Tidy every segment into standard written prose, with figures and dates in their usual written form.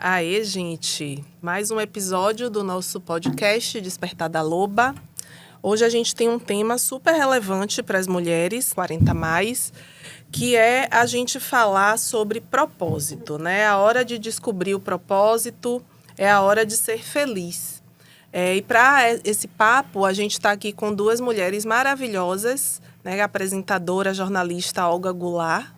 Aê, gente! Mais um episódio do nosso podcast Despertar da Loba. Hoje a gente tem um tema super relevante para as mulheres 40 mais, que é a gente falar sobre propósito, né? A hora de descobrir o propósito é a hora de ser feliz. E para esse papo, a gente está aqui com duas mulheres maravilhosas, né? A apresentadora, a jornalista Olga Goulart,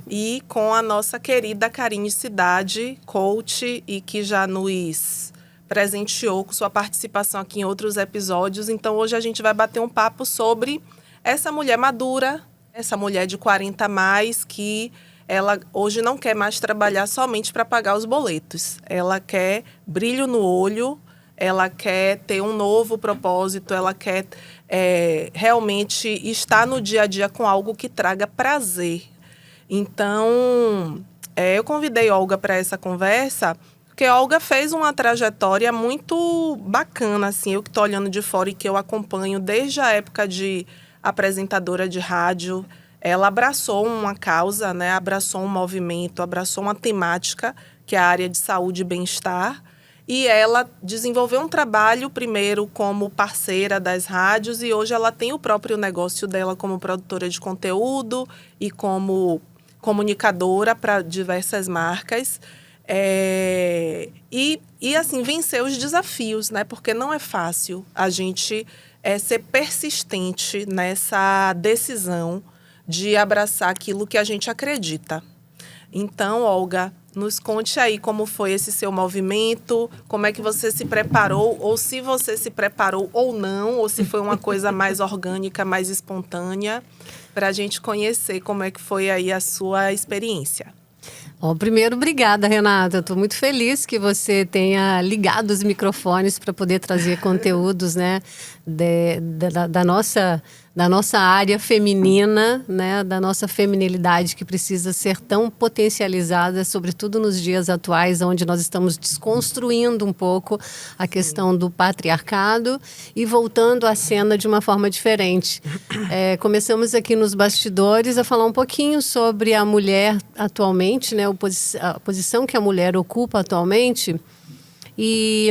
e com a nossa querida Karine Cidade, coach, e que já nos presenteou com sua participação aqui em outros episódios. Então, hoje a gente vai bater um papo sobre essa mulher madura, essa mulher de 40 a mais, que ela hoje não quer mais trabalhar somente para pagar os boletos. Ela quer brilho no olho, ela quer ter um novo propósito, ela quer realmente estar no dia a dia com algo que traga prazer. Então, eu convidei Olga para essa conversa, porque Olga fez uma trajetória muito bacana, assim, eu que estou olhando de fora e que eu acompanho desde a época de apresentadora de rádio. Ela abraçou uma causa, né? Abraçou um movimento, abraçou uma temática, que é a área de saúde e bem-estar. E ela desenvolveu um trabalho, primeiro, como parceira das rádios, e hoje ela tem o próprio negócio dela como produtora de conteúdo e como comunicadora para diversas marcas. E assim, vencer os desafios, né? Porque não é fácil a gente ser persistente nessa decisão de abraçar aquilo que a gente acredita. Então, Olga, nos conte aí como foi esse seu movimento, como é que você se preparou, ou se você se preparou ou não, ou se foi uma coisa mais orgânica, mais espontânea, para a gente conhecer como é que foi aí a sua experiência. Primeiro, obrigada, Renata. Estou muito feliz que você tenha ligado os microfones para poder trazer conteúdos, né, da nossa área feminina, né, da nossa feminilidade que precisa ser tão potencializada, sobretudo nos dias atuais, onde nós estamos desconstruindo um pouco a questão do patriarcado e voltando à cena de uma forma diferente. Começamos aqui nos bastidores a falar um pouquinho sobre a mulher atualmente, né, a posição que a mulher ocupa atualmente. E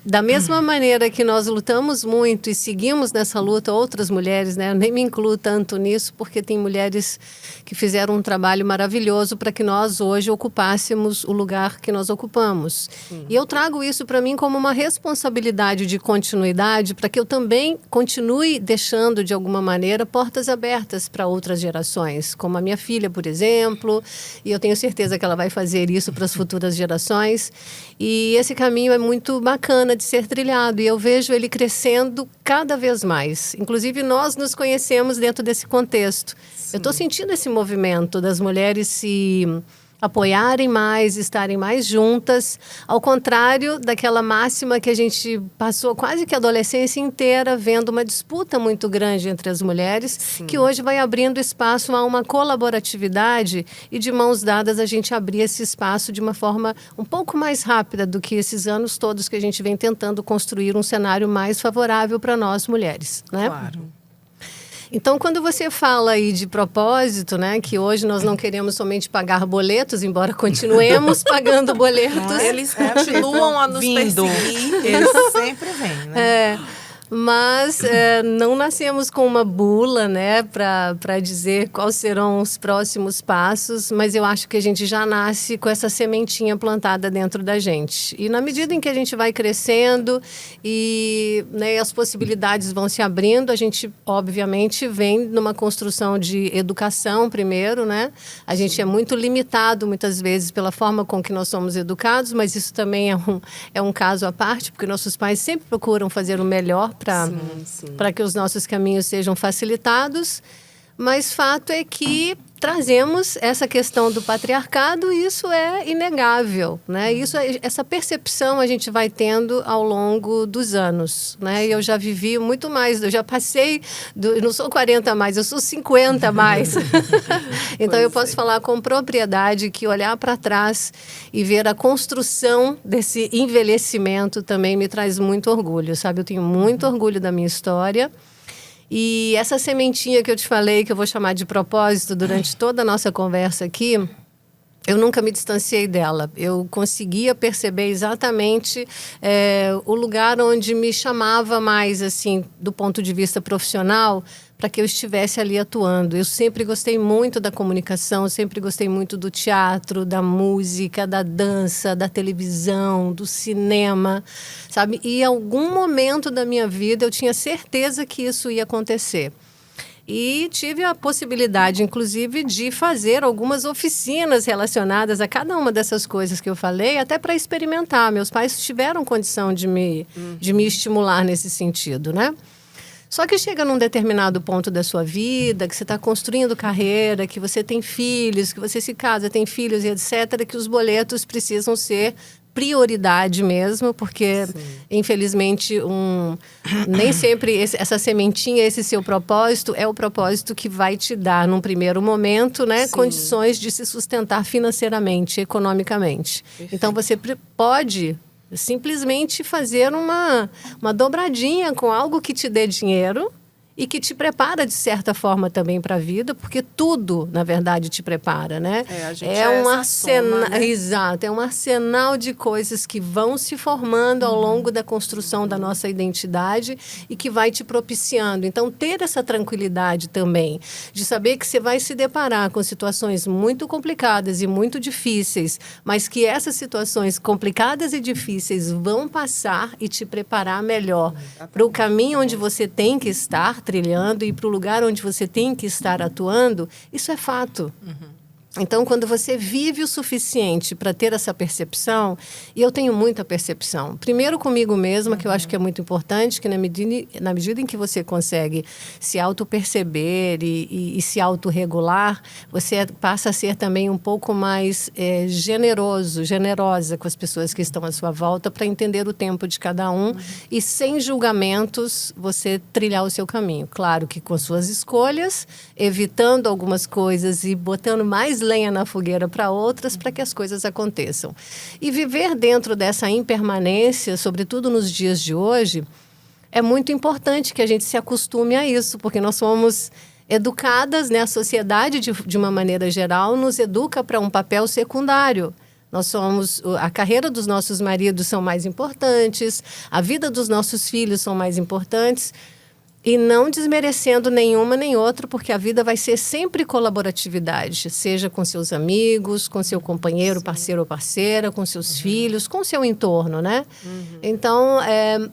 da mesma maneira que nós lutamos muito e seguimos nessa luta outras mulheres, né? Eu nem me incluo tanto nisso, porque tem mulheres que fizeram um trabalho maravilhoso para que nós hoje ocupássemos o lugar que nós ocupamos. E eu trago isso para mim como uma responsabilidade de continuidade, para que eu também continue deixando, de alguma maneira, portas abertas para outras gerações, como a minha filha, por exemplo, e eu tenho certeza que ela vai fazer isso para as futuras gerações. E esse caminho é muito bacana de ser trilhado, e eu vejo ele crescendo cada vez mais. Inclusive, nós nos conhecemos dentro desse contexto. Sim. Eu estou sentindo esse movimento das mulheres se apoiarem mais, estarem mais juntas, ao contrário daquela máxima que a gente passou quase que a adolescência inteira vendo uma disputa muito grande entre as mulheres. Sim. Que hoje vai abrindo espaço a uma colaboratividade e de mãos dadas a gente abrir esse espaço de uma forma um pouco mais rápida do que esses anos todos que a gente vem tentando construir um cenário mais favorável para nós mulheres, né? Claro. Então, quando você fala aí de propósito, né, que hoje nós não queremos somente pagar boletos, embora continuemos pagando boletos. Eles continuam a nos perseguir. Eles sempre vêm, né? Mas não nascemos com uma bula, né, para dizer quais serão os próximos passos, mas eu acho que a gente já nasce com essa sementinha plantada dentro da gente. E na medida em que a gente vai crescendo e, né, as possibilidades vão se abrindo, a gente, obviamente, vem numa construção de educação primeiro, né? A gente é muito limitado, muitas vezes, pela forma com que nós somos educados, mas isso também é um caso à parte, porque nossos pais sempre procuram fazer o melhor para que os nossos caminhos sejam facilitados, mas fato é que trazemos essa questão do patriarcado e isso é inegável, né? Essa percepção a gente vai tendo ao longo dos anos, né? E eu já vivi muito mais, eu já passei, eu não sou 40 mais, eu sou 50 mais. Então eu posso falar com propriedade que olhar para trás e ver a construção desse envelhecimento também me traz muito orgulho, sabe? Eu tenho muito orgulho da minha história. E essa sementinha que eu te falei, que eu vou chamar de propósito durante toda a nossa conversa aqui, eu nunca me distanciei dela. Eu conseguia perceber exatamente o lugar onde me chamava mais, assim, do ponto de vista profissional, para que eu estivesse ali atuando. Eu sempre gostei muito da comunicação, sempre gostei muito do teatro, da música, da dança, da televisão, do cinema, sabe? E em algum momento da minha vida eu tinha certeza que isso ia acontecer. E tive a possibilidade, inclusive, de fazer algumas oficinas relacionadas a cada uma dessas coisas que eu falei, até para experimentar. Meus pais tiveram condição de me estimular nesse sentido, né? Só que chega num determinado ponto da sua vida, que você está construindo carreira, que você tem filhos, que você se casa, tem filhos e etc., que os boletos precisam ser prioridade mesmo, porque, infelizmente, nem sempre essa sementinha, esse seu propósito, é o propósito que vai te dar, num primeiro momento, né, condições de se sustentar financeiramente, economicamente. Perfeito. Então, você pode simplesmente fazer uma dobradinha com algo que te dê dinheiro e que te prepara, de certa forma, também para a vida, porque tudo, na verdade, te prepara, né? É um arsenal, né? Exato, é um arsenal de coisas que vão se formando ao longo da construção da nossa identidade e que vai te propiciando. Então, ter essa tranquilidade também, de saber que você vai se deparar com situações muito complicadas e muito difíceis, mas que essas situações complicadas e difíceis vão passar e te preparar melhor para o caminho onde você tem que estar trilhando e para o lugar onde você tem que estar atuando, isso é fato. Então, quando você vive o suficiente para ter essa percepção, e eu tenho muita percepção, primeiro comigo mesma, que eu acho que é muito importante, que na medida em que você consegue se auto-perceber e se autorregular, você passa a ser também um pouco mais generosa com as pessoas que estão à sua volta, para entender o tempo de cada um e, sem julgamentos, você trilhar o seu caminho. Claro que com suas escolhas, evitando algumas coisas e botando mais lenha na fogueira para outras, para que as coisas aconteçam. E viver dentro dessa impermanência, sobretudo nos dias de hoje, é muito importante que a gente se acostume a isso, porque nós somos educadas, né? A sociedade, de uma maneira geral, nos educa para um papel secundário. A carreira dos nossos maridos são mais importantes, a vida dos nossos filhos são mais importantes. E não desmerecendo nenhuma nem outra, porque a vida vai ser sempre colaboratividade, seja com seus amigos, com seu companheiro, parceiro ou parceira, com seus filhos, com seu entorno, né? Então,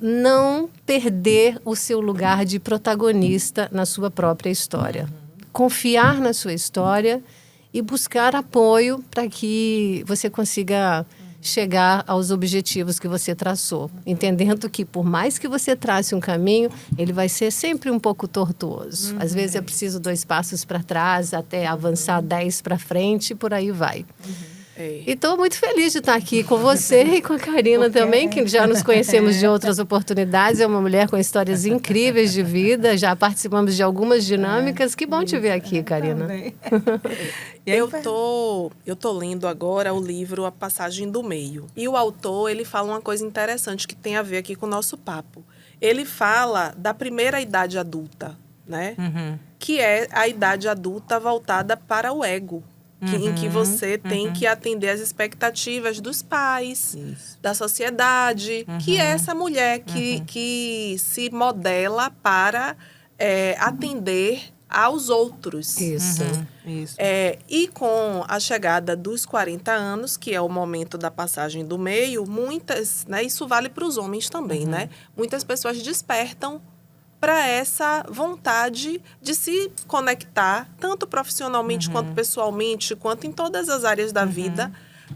não perder o seu lugar de protagonista na sua própria história. Confiar na sua história e buscar apoio para que você consiga chegar aos objetivos que você traçou, entendendo que por mais que você trace um caminho, ele vai ser sempre um pouco tortuoso. Às vezes é preciso 2 passos para trás, até avançar 10 para frente e por aí vai. E estou muito feliz de estar aqui com você e com a Karina também, que já nos conhecemos de outras oportunidades. É uma mulher com histórias incríveis de vida, já participamos de algumas dinâmicas. Que bom te ver aqui, Karina. Eu tô lendo agora o livro A Passagem do Meio. E o autor, ele fala uma coisa interessante que tem a ver aqui com o nosso papo. Ele fala da primeira idade adulta, né? Que é a idade adulta voltada para o ego. Em que você tem que atender às expectativas dos pais, da sociedade, que é essa mulher que se modela para atender aos outros. Isso. E com a chegada dos 40 anos, que é o momento da passagem do meio, muitas, né, isso vale para os homens também, né? Muitas pessoas despertam para essa vontade de se conectar, tanto profissionalmente quanto pessoalmente, quanto em todas as áreas da vida,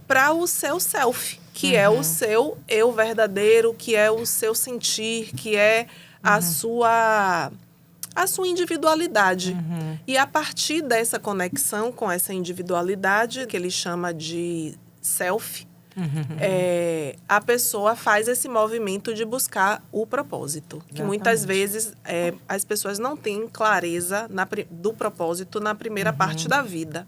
para o seu self, que é o seu eu verdadeiro, que é o seu sentir, que é a sua individualidade. E a partir dessa conexão com essa individualidade, que ele chama de self, a pessoa faz esse movimento de buscar o propósito. Que muitas vezes as pessoas não têm clareza do propósito na primeira parte da vida.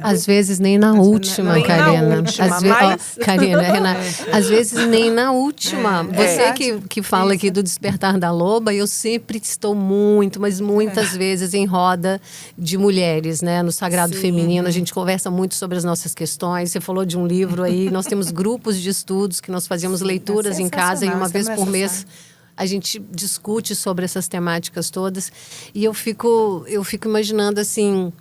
Às vezes nem na última, nem Karina. na última, Às vezes, mas... Karina, Renata, às vezes nem na última. Você que fala aqui do Despertar da Loba, eu sempre estou muito, mas muitas vezes em roda de mulheres, né? No Sagrado Feminino, a gente conversa muito sobre as nossas questões. Você falou de um livro aí, nós temos grupos de estudos que nós fazemos leituras em casa e uma vez por mês a gente discute sobre essas temáticas todas. E eu fico imaginando assim,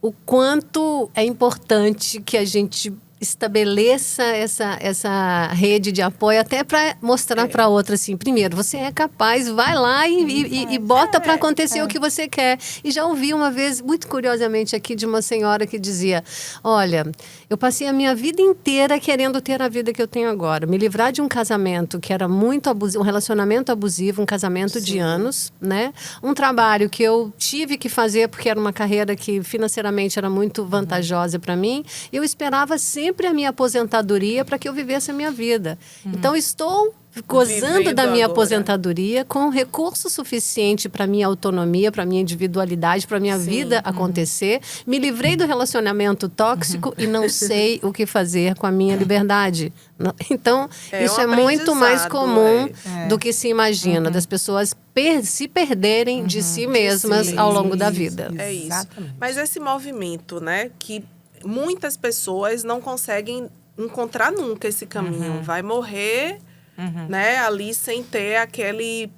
o quanto é importante que a gente estabeleça essa rede de apoio até para mostrar para outra assim, primeiro, você é capaz, vai lá e bota para acontecer o que você quer. E já ouvi uma vez, muito curiosamente aqui, de uma senhora que dizia, olha, eu passei a minha vida inteira querendo ter a vida que eu tenho agora, me livrar de um casamento que era muito abusivo, um relacionamento abusivo, um casamento de anos, né? Um trabalho que eu tive que fazer porque era uma carreira que financeiramente era muito vantajosa para mim, e eu esperava sempre a minha aposentadoria para que eu vivesse a minha vida. Então, estou gozando da minha aposentadoria com recurso suficiente para minha autonomia, para minha individualidade, para minha vida acontecer. Me livrei do relacionamento tóxico e não sei o que fazer com a minha liberdade. Então, isso é muito mais comum do que se imagina, das pessoas se perderem de si mesmas ao longo da vida. É isso. Mas esse movimento, né, que muitas pessoas não conseguem encontrar nunca esse caminho. Vai morrer, né, ali sem ter aquele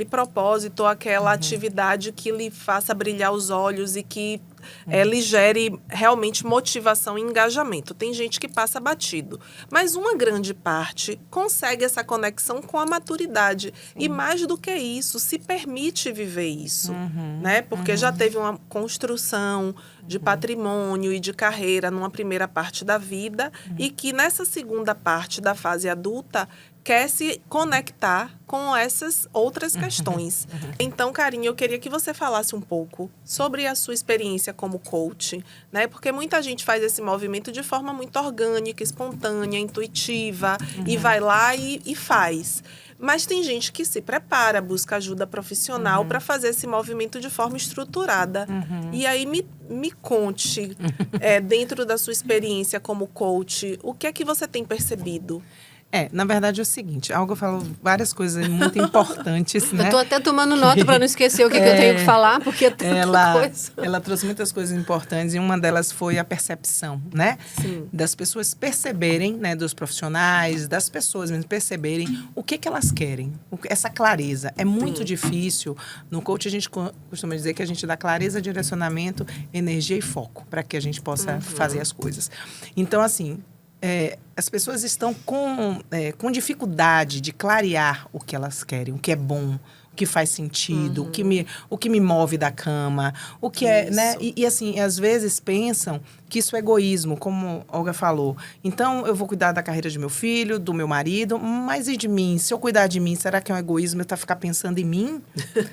propósito, aquela atividade que lhe faça brilhar os olhos e que lhe gere realmente motivação e engajamento. Tem gente que passa batido, mas uma grande parte consegue essa conexão com a maturidade. E mais do que isso, se permite viver isso, né? Porque já teve uma construção de patrimônio e de carreira numa primeira parte da vida e que nessa segunda parte da fase adulta quer se conectar com essas outras questões. Então, Karine, eu queria que você falasse um pouco sobre a sua experiência como coach, né? Porque muita gente faz esse movimento de forma muito orgânica, espontânea, intuitiva, e vai lá e faz. Mas tem gente que se prepara, busca ajuda profissional para fazer esse movimento de forma estruturada. E aí me conte, dentro da sua experiência como coach, o que é que você tem percebido? Na verdade é o seguinte, Olga falou várias coisas muito importantes, né? Eu estou até tomando nota para não esquecer o que eu tenho que falar, porque é tanta coisa. Ela trouxe muitas coisas importantes e uma delas foi a percepção, né? Sim. Das pessoas perceberem, né? Dos profissionais, das pessoas mesmo perceberem o que elas querem. Essa clareza. É muito difícil. No coach a gente costuma dizer que a gente dá clareza, direcionamento, energia e foco para que a gente possa fazer as coisas. Então, assim, as pessoas estão com dificuldade de clarear o que elas querem, o que é bom, o que faz sentido, o que me move da cama, o que é, né? E assim, às vezes pensam que isso é egoísmo, como a Olga falou. Então, eu vou cuidar da carreira de meu filho, do meu marido, mas e de mim? Se eu cuidar de mim, será que é um egoísmo eu ficar pensando em mim?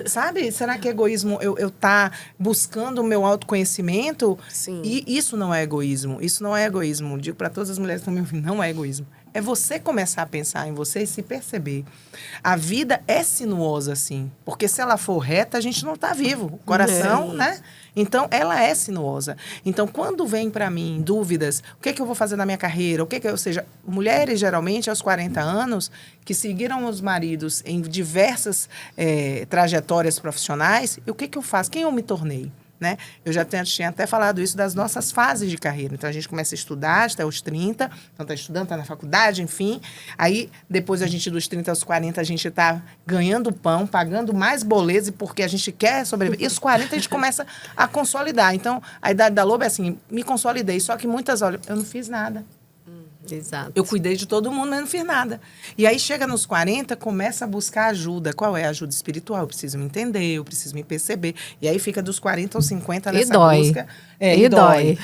Sabe? Será que é egoísmo eu estar buscando o meu autoconhecimento? Sim. E isso não é egoísmo. Isso não é egoísmo. Digo para todas as mulheres que estão me ouvindo, não é egoísmo. É você começar a pensar em você e se perceber. A vida é sinuosa, sim. Porque se ela for reta, a gente não está vivo. O coração, né? Então, ela é sinuosa. Então, quando vem para mim dúvidas, o que é que eu vou fazer na minha carreira? Ou seja, mulheres, geralmente, aos 40 anos, que seguiram os maridos em diversas trajetórias profissionais, e o que eu faço? Quem eu me tornei? Né? Eu já tinha até falado isso das nossas fases de carreira. Então, a gente começa a estudar até os 30, então está estudando, está na faculdade, enfim. Aí, depois, dos 30 aos 40, a gente está ganhando pão, pagando mais boletos, porque a gente quer sobreviver. E os 40, a gente começa a consolidar. Então, a idade da loba é assim, me consolidei. Só que muitas olham, eu não fiz nada. Exato. Eu cuidei de todo mundo, mas não fiz nada. E aí, chega nos 40, começa a buscar ajuda. Qual é a ajuda espiritual? Eu preciso me entender, eu preciso me perceber. E aí, fica dos 40 aos 50 nessa busca. E dói.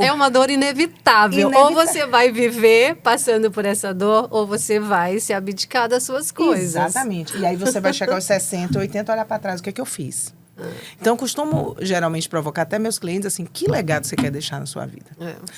É uma dor inevitável. Ou você vai viver passando por essa dor, ou você vai se abdicar das suas coisas. Exatamente. E aí, você vai chegar aos 60, 80, olhar para trás, o que é que eu fiz? Então, eu costumo, geralmente, provocar até meus clientes, assim, que legado você quer deixar na sua vida?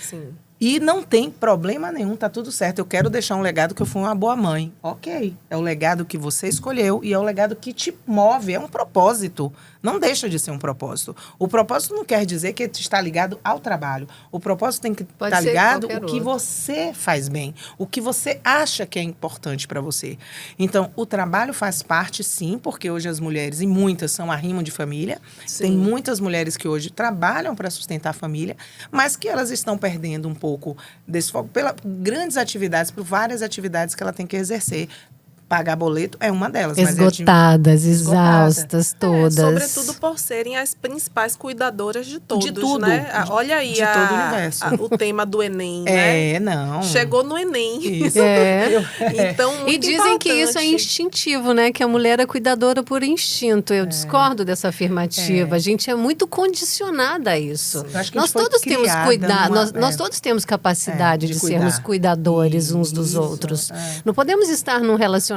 Sim. E não tem problema nenhum, tá tudo certo. Eu quero deixar um legado que eu fui uma boa mãe. Ok. É o legado que você escolheu e é o legado que te move. É um propósito. Não deixa de ser um propósito. O propósito não quer dizer que está ligado ao trabalho. O propósito tem que estar ligado ao que você faz bem. O que você acha que é importante para você. Então, o trabalho faz parte, sim, porque hoje as mulheres, e muitas, são arrimo de família. Sim. Tem muitas mulheres que hoje trabalham para sustentar a família, mas que elas estão perdendo um pouco desse foco pelas grandes atividades, por várias atividades que ela tem que exercer. Pagar boleto é uma delas. Esgotadas, exaustas, todas. Sobretudo por serem as principais cuidadoras de todos, de tudo, né? Olha aí de todo o universo. O tema do Enem, né? Não. Chegou no Enem. Isso. Então, muito e dizem que isso é instintivo, né? Que a mulher é cuidadora por instinto. Eu discordo dessa afirmativa. A gente é muito condicionada a isso. Nós todos temos cuidado, nós todos temos capacidade de sermos cuidadores uns dos outros. Não podemos estar num relacionamento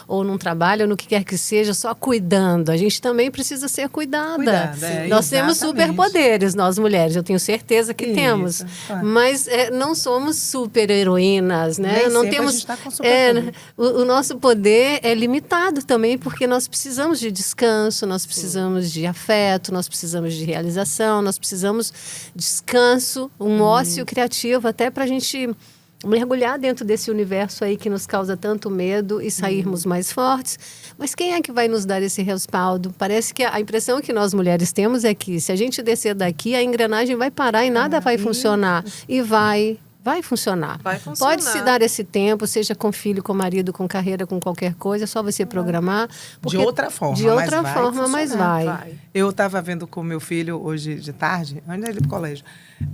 ou num trabalho, ou no que quer que seja, só cuidando. A gente também precisa ser cuidada. Nós temos superpoderes, nós mulheres, eu tenho certeza que temos. Mas não somos super-heroínas, né? Nem não temos. A gente tá com superpoder. O nosso poder é limitado também, porque nós precisamos de descanso, nós precisamos de afeto, nós precisamos de realização, nós precisamos de descanso, um ócio criativo, até para a gente mergulhar dentro desse universo aí que nos causa tanto medo e sairmos mais fortes. Mas quem é que vai nos dar esse respaldo? Parece que a impressão que nós mulheres temos é que se a gente descer daqui, a engrenagem vai parar e nada vai funcionar. E vai funcionar. Pode-se dar esse tempo, seja com filho, com marido, com carreira, com qualquer coisa, é só você programar. De outra forma. De outra forma, mas vai. Eu estava vendo com meu filho hoje de tarde, antes dele ir pro colégio,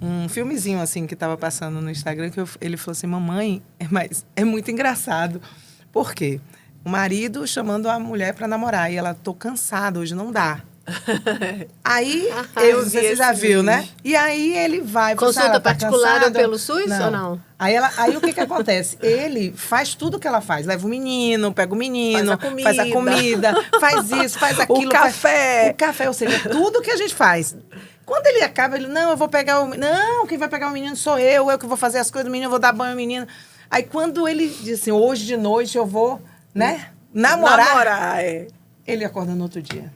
um filmezinho assim que estava passando no Instagram, que ele falou assim, mamãe, mas é muito engraçado. Por quê? O marido chamando a mulher para namorar e ela, tô cansada, hoje não dá. Aí, você já viu, né? E aí ele vai... Consulta particular ou pelo SUS ou não? Aí o que acontece? Ele faz tudo que ela faz. Leva o menino, pega o menino, faz a comida, faz isso, faz aquilo. O café, ou seja, tudo que a gente faz. Quando ele acaba, ele, não, eu vou pegar o menino. Não, quem vai pegar o menino sou eu que vou fazer as coisas do menino, eu vou dar banho ao menino. Aí quando ele diz assim, hoje de noite eu vou, né, namorar. Ele acorda no outro dia.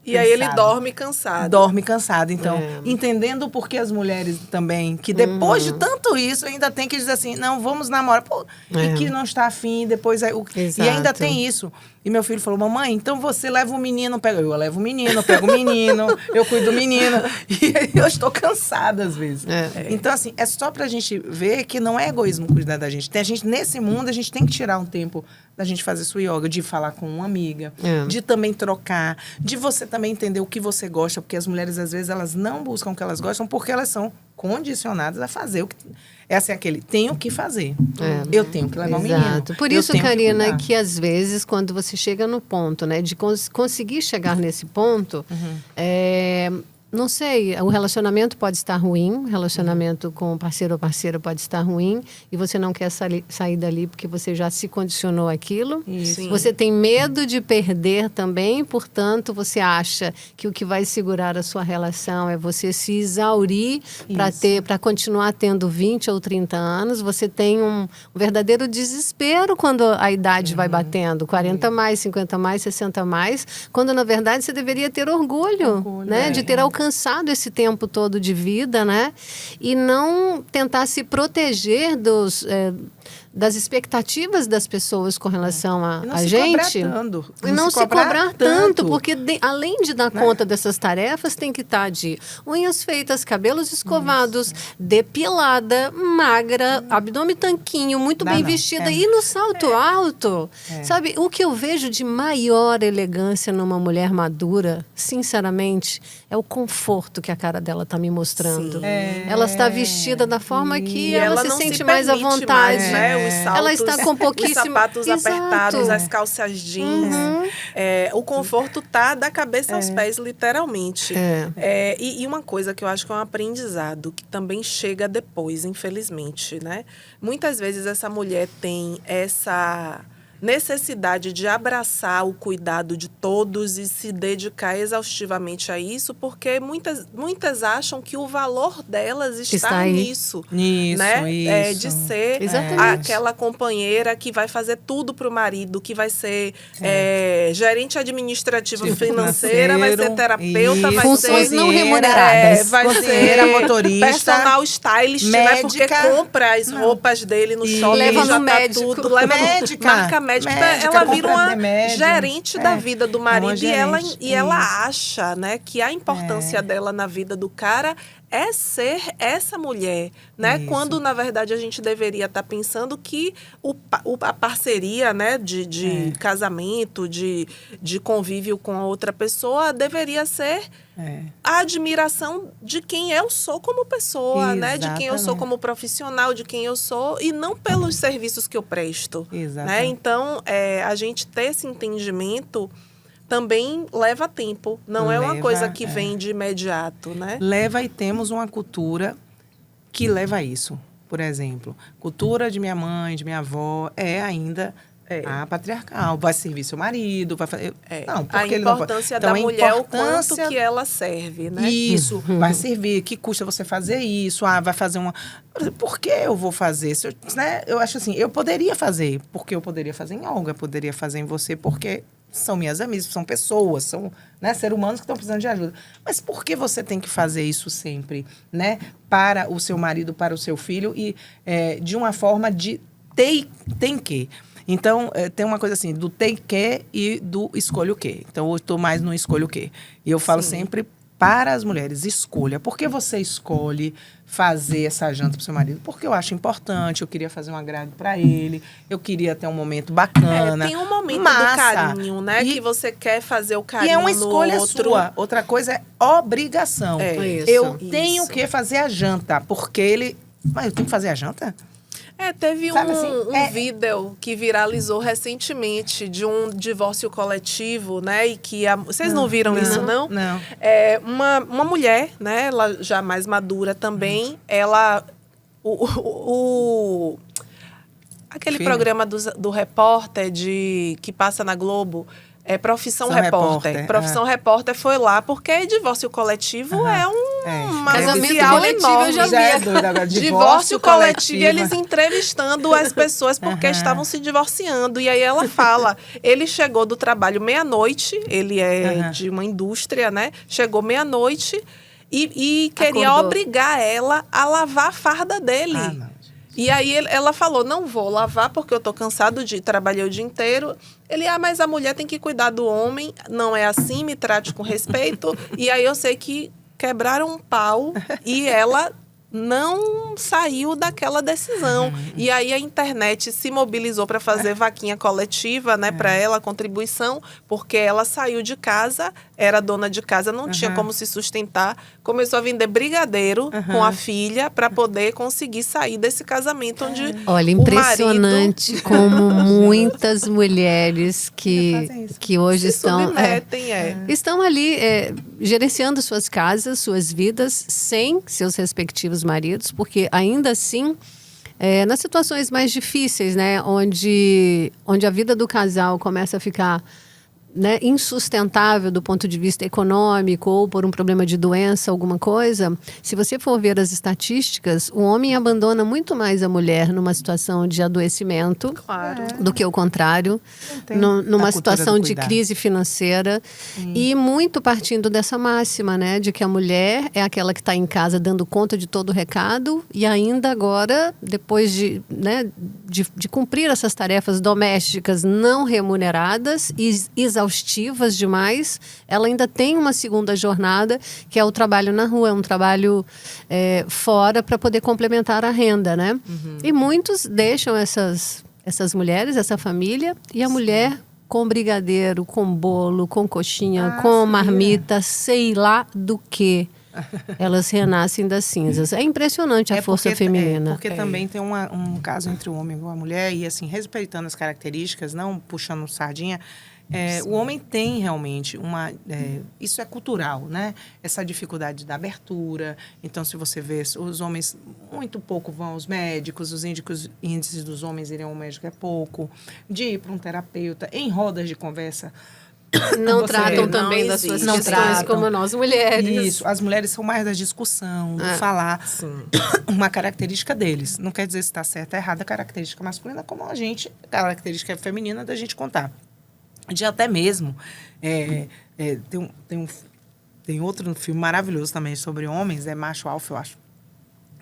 E aí ele dorme cansado. Dorme cansado. Então, entendendo o porquê as mulheres também, que depois de tanto isso, ainda tem que dizer assim, não, vamos namorar. Pô, e que não está afim, depois... E ainda tem isso. E meu filho falou, mamãe, então você leva o menino, eu levo o menino, pego o menino, eu cuido do menino. E eu estou cansada às vezes. Então, assim, é só pra gente ver que não é egoísmo cuidar da gente. Nesse mundo, a gente tem que tirar um tempo da gente fazer sua yoga, de falar com uma amiga, de também trocar, de você também entender o que você gosta, porque as mulheres, às vezes, elas não buscam o que elas gostam porque elas são condicionadas a fazer o que... É assim, tenho que fazer. Eu tenho que levar o menino. Por isso, Karina, que às vezes, quando você chega no ponto, né, de conseguir chegar nesse ponto, não sei, o relacionamento pode estar ruim, o relacionamento com o parceiro ou parceira pode estar ruim, e você não quer sair dali porque você já se condicionou àquilo. Você tem medo de perder também, portanto, você acha que o que vai segurar a sua relação é você se exaurir para continuar tendo 20 ou 30 anos. Você tem um verdadeiro desespero quando a idade vai batendo, 40 mais, 50 mais, 60 mais, quando na verdade você deveria ter orgulho né, de ter alcançado esse tempo todo de vida, né? E não tentar se proteger das expectativas das pessoas com relação a gente. E não se cobrar tanto, porque além de dar conta dessas tarefas, tem que estar de unhas feitas, cabelos escovados, depilada, magra, abdômen tanquinho, muito bem vestida e no salto alto. Sabe, o que eu vejo de maior elegância numa mulher madura, sinceramente, é o conforto que a cara dela está me mostrando. Ela está vestida da forma que ela se sente mais à vontade. Mais, né? Os saltos, ela está com pouquíssimo... Os sapatos apertados, as calças jeans. O conforto tá da cabeça aos pés, literalmente. E uma coisa que eu acho que é um aprendizado, que também chega depois, infelizmente, né? Muitas vezes essa mulher tem necessidade de abraçar o cuidado de todos e se dedicar exaustivamente a isso, porque muitas acham que o valor delas está nisso. Isso, né? isso. De ser aquela companheira que vai fazer tudo para o marido, que vai ser gerente administrativa financeira, vai ser terapeuta, vai funções ser não remuneradas. vai ser motorista, personal stylist, médica, né? Porque compra as roupas dele no shopping, leva já no tá médico. tudo, leva marca médica, ela vira uma remédio, gerente da vida do marido gerente, ela acha, né, que a importância dela na vida do cara é ser essa mulher, né? Isso. Quando, na verdade, a gente deveria estar pensando que a parceria, né, de casamento, de convívio com a outra pessoa, deveria ser a admiração de quem eu sou como pessoa, né? De quem eu sou como profissional, de quem eu sou, e não pelos serviços que eu presto. Né? Então, a gente ter esse entendimento também leva tempo. Não é uma coisa que vem de imediato, né? Leva, e temos uma cultura que leva a isso. Por exemplo, cultura de minha mãe, de minha avó, ainda a patriarcal. Vai servir seu marido, vai fazer... Não, porque a importância da mulher, o quanto que ela serve, né? Isso, vai servir. Que custa você fazer isso? Vai fazer uma... Por que eu vou fazer? Né? Eu acho assim, eu poderia fazer, porque eu poderia fazer em Olga, eu poderia fazer em você, porque... são minhas amigas, são pessoas, são, né, seres humanos que estão precisando de ajuda. Mas por que você tem que fazer isso sempre, né? Para o seu marido, para o seu filho e de uma forma de tem que. Então, tem uma coisa assim, do tem que e do escolha o quê. Então, eu estou mais no escolha o quê. E eu falo sempre para as mulheres, escolha. Por que você escolhe fazer essa janta para o seu marido? Porque eu acho importante, eu queria fazer um agrado para ele, eu queria ter um momento bacana. Tem um momento do carinho, né? Que você quer fazer o carinho. E é uma escolha outro. sua. Outra coisa é obrigação. Eu tenho isso. que fazer a janta, porque ele... Mas eu tenho que fazer a janta? Teve Sabe assim, um vídeo que viralizou recentemente de um divórcio coletivo, né? E que vocês não viram isso, não? Não. Uma mulher, né? Ela já mais madura também, ela... aquele programa do repórter que passa na Globo... Profissão Repórter. Profissão Repórter foi lá, porque divórcio coletivo é uma casamento coletivo, eu já vi. Divórcio coletivo, eles entrevistando as pessoas porque estavam se divorciando. E aí ela fala, ele chegou do trabalho meia-noite, ele é de uma indústria, né? Chegou meia-noite e queria obrigar ela a lavar a farda dele. E aí ela falou, não vou lavar porque eu tô cansado trabalhei o dia inteiro. Ele, mas a mulher tem que cuidar do homem, não é assim, me trate com respeito. E aí eu sei que quebraram um pau e ela não saiu daquela decisão. E aí a internet se mobilizou para fazer vaquinha coletiva, né, para ela, contribuição, porque ela saiu de casa, era dona de casa, não tinha como se sustentar, começou a vender brigadeiro com a filha para poder conseguir sair desse casamento onde olha, impressionante como muitas mulheres que hoje estão ali gerenciando suas casas, suas vidas, sem seus respectivos maridos, porque ainda assim, nas situações mais difíceis, né, onde a vida do casal começa a ficar, né, insustentável do ponto de vista econômico ou por um problema de doença, alguma coisa, se você for ver as estatísticas, o homem abandona muito mais a mulher numa situação de adoecimento do que o contrário, numa situação de crise financeira. E muito partindo dessa máxima, né, de que a mulher é aquela que está em casa dando conta de todo o recado e ainda agora, depois de cumprir essas tarefas domésticas não remuneradas e exaustivas demais, ela ainda tem uma segunda jornada, que é o trabalho na rua, é um trabalho fora para poder complementar a renda, né? E muitos deixam essas mulheres, essa família, e a mulher com brigadeiro, com bolo, com coxinha, com marmita, sei lá do que. Elas renascem das cinzas. É impressionante a força feminina. Porque também tem um caso entre o homem e a mulher, e assim, respeitando as características, não puxando sardinha, O homem tem realmente isso é cultural, né? Essa dificuldade da abertura. Então, se você vê, os homens muito pouco vão aos médicos, os índices dos homens irem ao médico é pouco. De ir para um terapeuta, em rodas de conversa. Não tratam também das suas questões como nós mulheres. Isso, as mulheres são mais da discussão, do falar. Sim. Uma característica deles. Não quer dizer se está certa ou errada a característica masculina, como a característica feminina da gente contar. De até mesmo, tem outro filme maravilhoso também sobre homens, Macho Alfa, eu acho,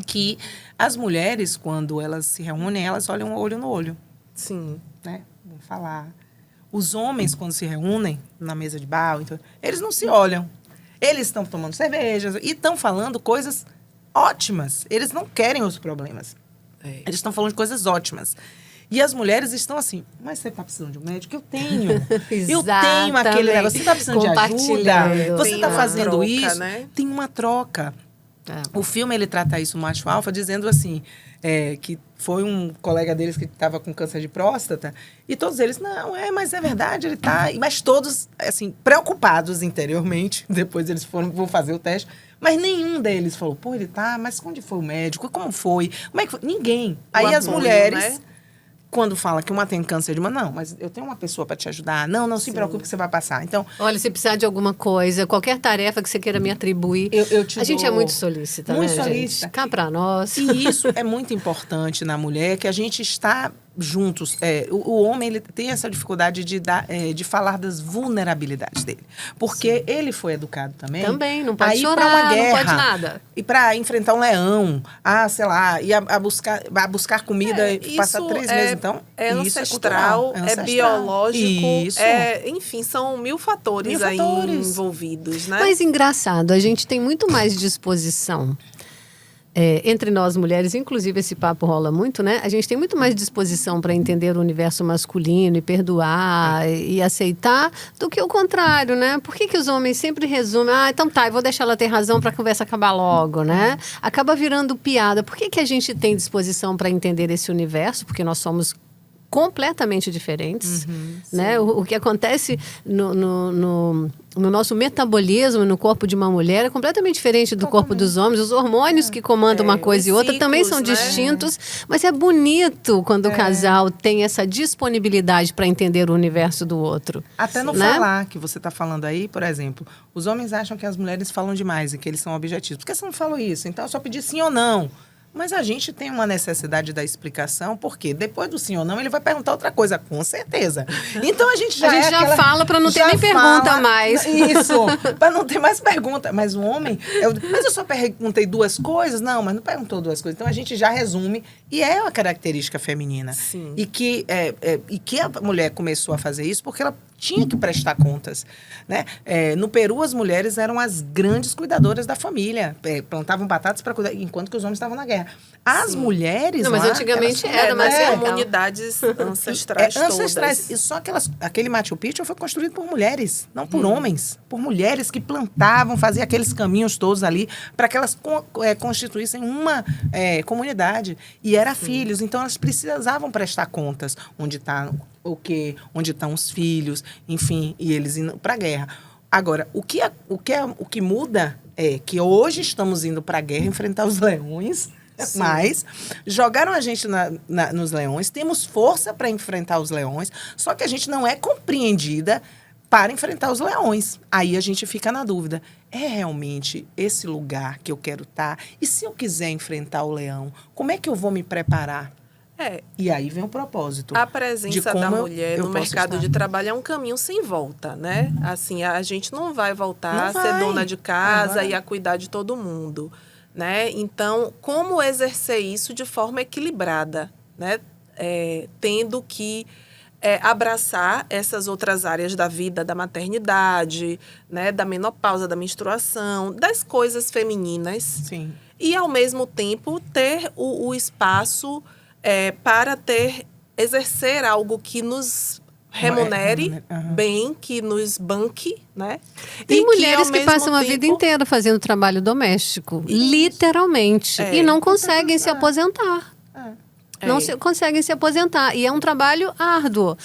que as mulheres, quando elas se reúnem, elas olham olho no olho. Sim. Né? Vão falar. Os homens, quando se reúnem na mesa de bar, então, eles não se olham. Eles estão tomando cerveja e estão falando coisas ótimas. Eles não querem os problemas. Eles estão falando de coisas ótimas. E as mulheres estão assim, mas você está precisando de um médico? Eu tenho. Eu tenho aquele negócio. Você está precisando de ajuda? Você está fazendo troca, isso? Né? Tem uma troca. O filme, ele trata isso, o Macho Alfa, dizendo assim, que foi um colega deles que estava com câncer de próstata, e todos eles, mas é verdade, ele está... Mas todos, assim, preocupados interiormente, depois eles vão fazer o teste, mas nenhum deles falou, ele tá, mas onde foi o médico? Como foi? Como é que foi? Ninguém. Aí as mulheres... Né? Quando fala que uma tem câncer de mama, não, mas eu tenho uma pessoa para te ajudar. Não se preocupe que você vai passar. Então, olha, se precisar de alguma coisa, qualquer tarefa que você queira me atribuir, a gente é muito solícita, muito né, solícita. Gente? Cá para nós. E isso é muito importante na mulher, que a gente está juntos. O homem, ele tem essa dificuldade de falar das vulnerabilidades dele. Porque ele foi educado também. Também, não pode chorar, uma guerra, não pode nada. E para enfrentar um leão, sei lá, ir a buscar comida e passar 3 meses. Então, é ancestral, é biológico. Isso. Enfim, são mil fatores aí envolvidos, né? Mas engraçado, a gente tem muito mais disposição. Entre nós mulheres, inclusive esse papo rola muito, né? A gente tem muito mais disposição para entender o universo masculino e perdoar e aceitar do que o contrário, né? Por que os homens sempre resumem, então tá, eu vou deixar ela ter razão para a conversa acabar logo, né? Acaba virando piada. Por que a gente tem disposição para entender esse universo? Porque nós somos completamente diferentes, né? O que acontece no nosso metabolismo, no corpo de uma mulher, é completamente diferente do corpo dos homens. Os hormônios que comandam uma coisa e outra ciclos, também são distintos, mas é bonito quando o casal tem essa disponibilidade para entender o universo do outro. Até no falar que você está falando aí, por exemplo, os homens acham que as mulheres falam demais e que eles são objetivos. Por que você não falou isso? Então, eu só pedi sim ou não. Mas a gente tem uma necessidade da explicação, porque depois do sim ou não, ele vai perguntar outra coisa, com certeza. Então, a gente já fala para não ter nem pergunta mais. Isso, para não ter mais pergunta. Mas o homem... mas eu só perguntei 2 coisas? Não, mas não perguntou 2 coisas. Então, a gente já resume, e é uma característica feminina. Sim. E que a mulher começou a fazer isso porque ela tinha que prestar contas, né? No Peru, as mulheres eram as grandes cuidadoras da família. Plantavam batatas para cuidar, enquanto que os homens estavam na guerra. As mulheres... Não, mas antigamente era, mas comunidades ancestrais todas. E só aquele Machu Picchu foi construído por mulheres, não por homens. Por mulheres que plantavam, faziam aqueles caminhos todos ali para que elas constituíssem uma comunidade. E era filhos, então elas precisavam prestar contas. Onde está o quê? Onde estão os filhos? Enfim, e eles indo para a guerra. Agora, o que muda é que hoje estamos indo para a guerra enfrentar os leões, mas jogaram a gente nos leões, temos força para enfrentar os leões, só que a gente não é compreendida para enfrentar os leões. Aí a gente fica na dúvida, é realmente esse lugar que eu quero estar? E se eu quiser enfrentar o leão, como é que eu vou me preparar? E aí vem o propósito. A presença da mulher no mercado de trabalho é um caminho sem volta, né? Assim, a gente não vai voltar a ser dona de casa e a cuidar de todo mundo, né? Então, como exercer isso de forma equilibrada, né? Tendo que abraçar essas outras áreas da vida, da maternidade, né? Da menopausa, da menstruação, das coisas femininas. Sim. E, ao mesmo tempo, ter o espaço... para exercer algo que nos remunere bem, que nos banque, né? Tem mulheres que passam a vida inteira fazendo trabalho doméstico, literalmente, e não conseguem se aposentar. não conseguem se aposentar. E é um trabalho árduo.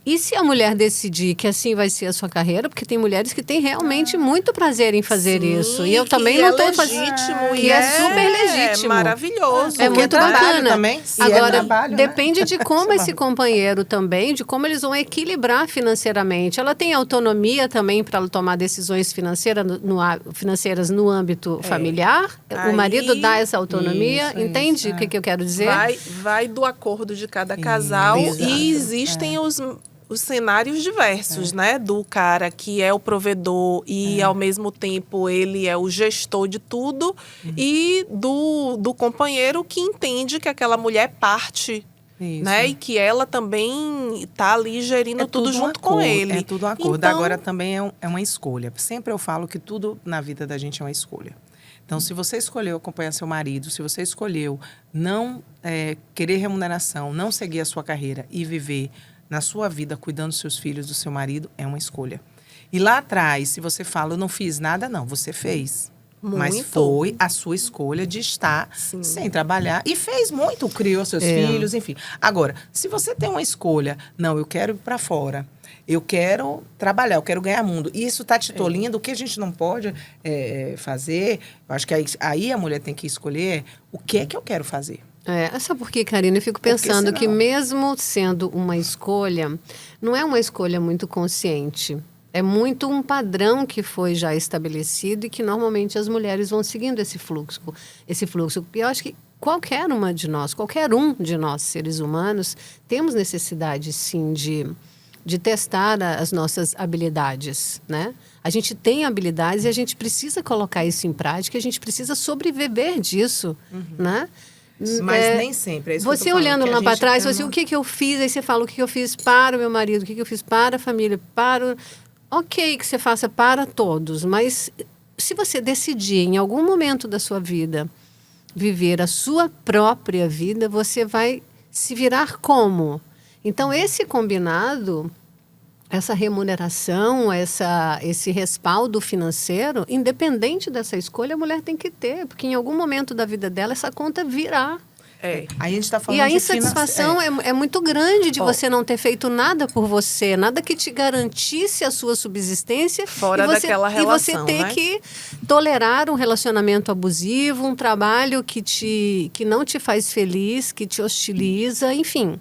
E se a mulher decidir que assim vai ser a sua carreira, porque tem mulheres que têm realmente muito prazer em fazer Sim, isso. E eu também que não é estou legítimo, fazendo. e Que é super legítimo. É maravilhoso. É muito bacana. Também. Se Agora, trabalho, depende né? de como esse companheiro também, de como eles vão equilibrar financeiramente. Ela tem autonomia também para tomar decisões financeiras no âmbito familiar. O marido dá essa autonomia. Entende o que eu quero dizer? Vai do acordo de cada casal. Exato. E existem os cenários diversos, né? Do cara que é o provedor e, ao mesmo tempo, ele é o gestor de tudo. E do companheiro que entende que aquela mulher é parte, né? E que ela também está ali gerindo tudo junto com ele. É tudo um acordo. Então, Agora, também é uma escolha. Sempre eu falo que tudo na vida da gente é uma escolha. Então, se você escolheu acompanhar seu marido, se você escolheu não querer remuneração, não seguir a sua carreira e viver na sua vida cuidando dos seus filhos, do seu marido, é uma escolha. E lá atrás, se você fala, eu não fiz nada, não, você fez. Mas foi a sua escolha de estar sem trabalhar. E fez muito, criou seus filhos, enfim. Agora, se você tem uma escolha, não, eu quero ir para fora, eu quero trabalhar, eu quero ganhar mundo. E isso está te tolindo, o que a gente não pode fazer, eu acho que aí a mulher tem que escolher o que é que eu quero fazer. Sabe por quê, Karina? Eu fico pensando que mesmo sendo uma escolha, não é uma escolha muito consciente. É muito um padrão que foi já estabelecido e que normalmente as mulheres vão seguindo esse fluxo. E eu acho que qualquer um de nós, seres humanos, temos necessidade, sim, de testar as nossas habilidades, né? A gente tem habilidades e a gente precisa colocar isso em prática, a gente precisa sobreviver disso, né? Mas nem sempre. É isso você que eu tô falando, olhando lá para trás, tá o que eu fiz? Aí você fala o que eu fiz para o meu marido, o que eu fiz para a família, Ok que você faça para todos, mas se você decidir em algum momento da sua vida viver a sua própria vida, você vai se virar como? Então, esse combinado, essa remuneração, esse respaldo financeiro, independente dessa escolha, a mulher tem que ter, porque em algum momento da vida dela essa conta virá. Aí a gente está falando e a insatisfação é muito grande de você não ter feito nada por você, nada que te garantisse a sua subsistência. Fora daquela relação, e você ter que tolerar um relacionamento abusivo, um trabalho que não te faz feliz, que te hostiliza, enfim.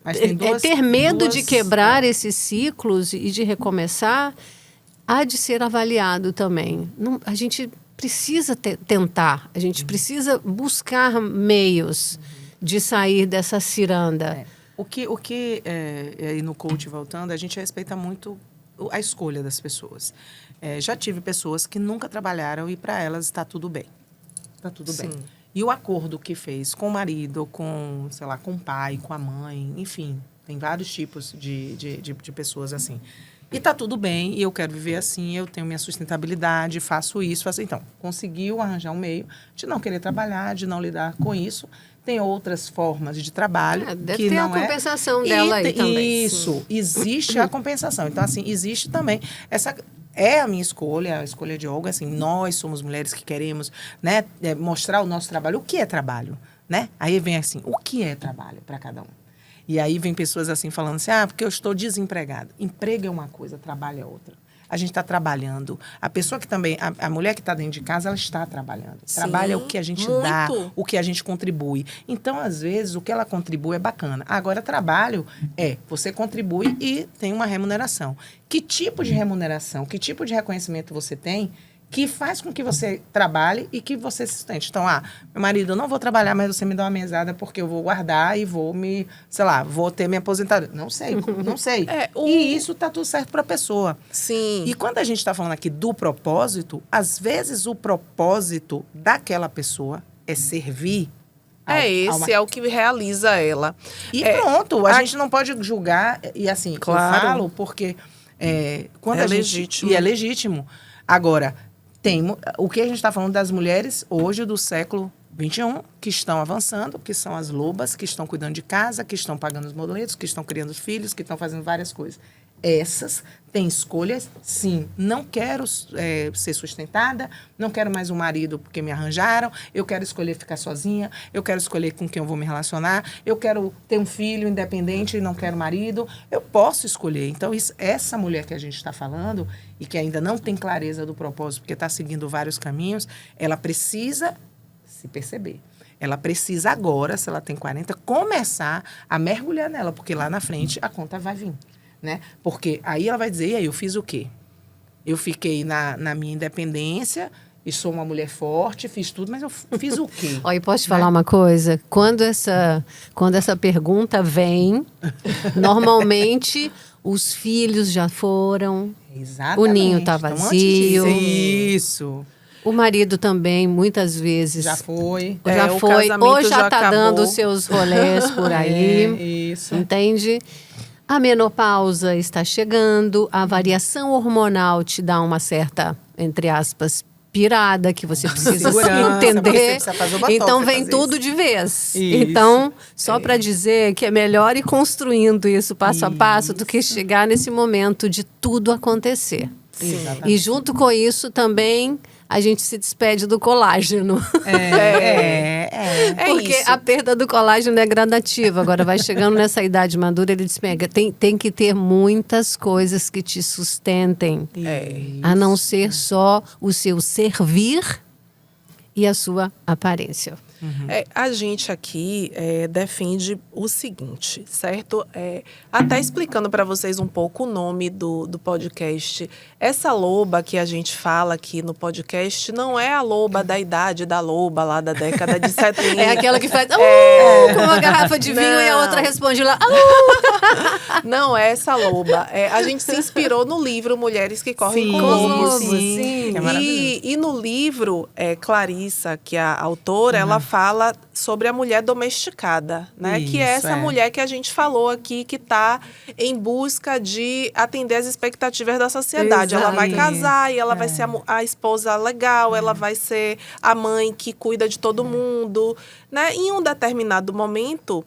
Mas tem ter medo de quebrar esses ciclos e de recomeçar há de ser avaliado também. A gente precisa tentar, a gente precisa buscar meios de sair dessa ciranda. O que aí no coach voltando, a gente respeita muito a escolha das pessoas. Já tive pessoas que nunca trabalharam e para elas está tudo bem. Está tudo bem. E o acordo que fez com o marido, com, sei lá, com o pai, com a mãe, enfim, tem vários tipos de pessoas assim. E tá tudo bem, e eu quero viver assim, eu tenho minha sustentabilidade, faço isso, faço... Então, conseguiu arranjar um meio de não querer trabalhar, de não lidar com isso. Tem outras formas de trabalho deve que ter não a compensação dela aí também. Isso, existe a compensação. Então, assim, existe também essa... É a minha escolha, a escolha de Olga, assim, nós somos mulheres que queremos, né, mostrar o nosso trabalho. O que é trabalho, né? Aí vem assim, o que é trabalho para cada um? E aí vem pessoas assim falando assim, porque eu estou desempregada. Emprego é uma coisa, trabalho é outra. A gente está trabalhando. A pessoa que também, a mulher que está dentro de casa, ela está trabalhando. Trabalho é o que a gente dá, o que a gente contribui. Então, às vezes, o que ela contribui é bacana. Agora, trabalho você contribui e tem uma remuneração. Que tipo de remuneração, que tipo de reconhecimento você tem que faz com que você trabalhe e que você se sustente. Então, meu marido, eu não vou trabalhar, mas você me dá uma mesada porque eu vou guardar e vou vou ter minha aposentadoria. Não sei. E isso tá tudo certo para a pessoa. Sim. E quando a gente está falando aqui do propósito, às vezes o propósito daquela pessoa é servir. É o que realiza ela. E pronto, a gente não pode julgar, e assim, claro. Eu falo porque quando a gente... legítimo. E é legítimo. Agora, o que a gente está falando das mulheres hoje do século XXI, que estão avançando, que são as lobas, que estão cuidando de casa, que estão pagando os boletos, que estão criando filhos, que estão fazendo várias coisas. essas têm escolhas, sim. Não quero ser sustentada, não quero mais um marido porque me arranjaram, eu quero escolher ficar sozinha, eu quero escolher com quem eu vou me relacionar, eu quero ter um filho independente e não quero marido. Eu posso escolher. Então, essa mulher que a gente está falando e que ainda não tem clareza do propósito, porque está seguindo vários caminhos, ela precisa se perceber. Ela precisa agora, se ela tem 40, começar a mergulhar nela, porque lá na frente a conta vai vir, né? Porque aí ela vai dizer, e aí, eu fiz o quê? Eu fiquei na minha independência e sou uma mulher forte, fiz tudo, mas eu fiz o quê? Olha, posso te falar uma coisa? Quando essa pergunta vem, normalmente os filhos já foram, Exatamente. o ninho está Então, antes vazio. Isso. O marido também, muitas vezes. Já foi. Já o foi, casamento ou já está acabou. dando os seus rolês por aí. Isso. Entende? A menopausa está chegando, a variação hormonal te dá uma certa, entre aspas, pirada que você precisa se Segurança, entender. você precisa fazer o botox, Então você vem fazer tudo isso. de vez. Isso. Então, só para dizer que é melhor ir construindo isso passo a passo do que chegar nesse momento de tudo acontecer. Exatamente. E junto com isso também a gente se despede do colágeno. É Porque isso. a perda do colágeno é gradativa. Agora vai chegando nessa idade madura, ele despega. Tem que ter muitas coisas que te sustentem. A não ser só o seu servir e a sua aparência. A gente aqui defende o seguinte, certo? Até explicando para vocês um pouco o nome do podcast. Essa loba que a gente fala aqui no podcast não é a loba da idade da loba lá da década de 70. É aquela que faz com uma garrafa de vinho e a Não. outra responde lá. Não é essa loba. A gente se inspirou no livro Mulheres que Correm com Lobos. sim. Que é maravilhoso. E no livro, Clarissa, que é a autora, ela fala sobre a mulher domesticada, né? Que é Isso, essa mulher que a gente falou aqui, que está em busca de atender as expectativas da sociedade. Ela vai Exato. casar e ela vai ser a esposa legal, ela vai ser a mãe que cuida de todo mundo, né? Em um determinado momento,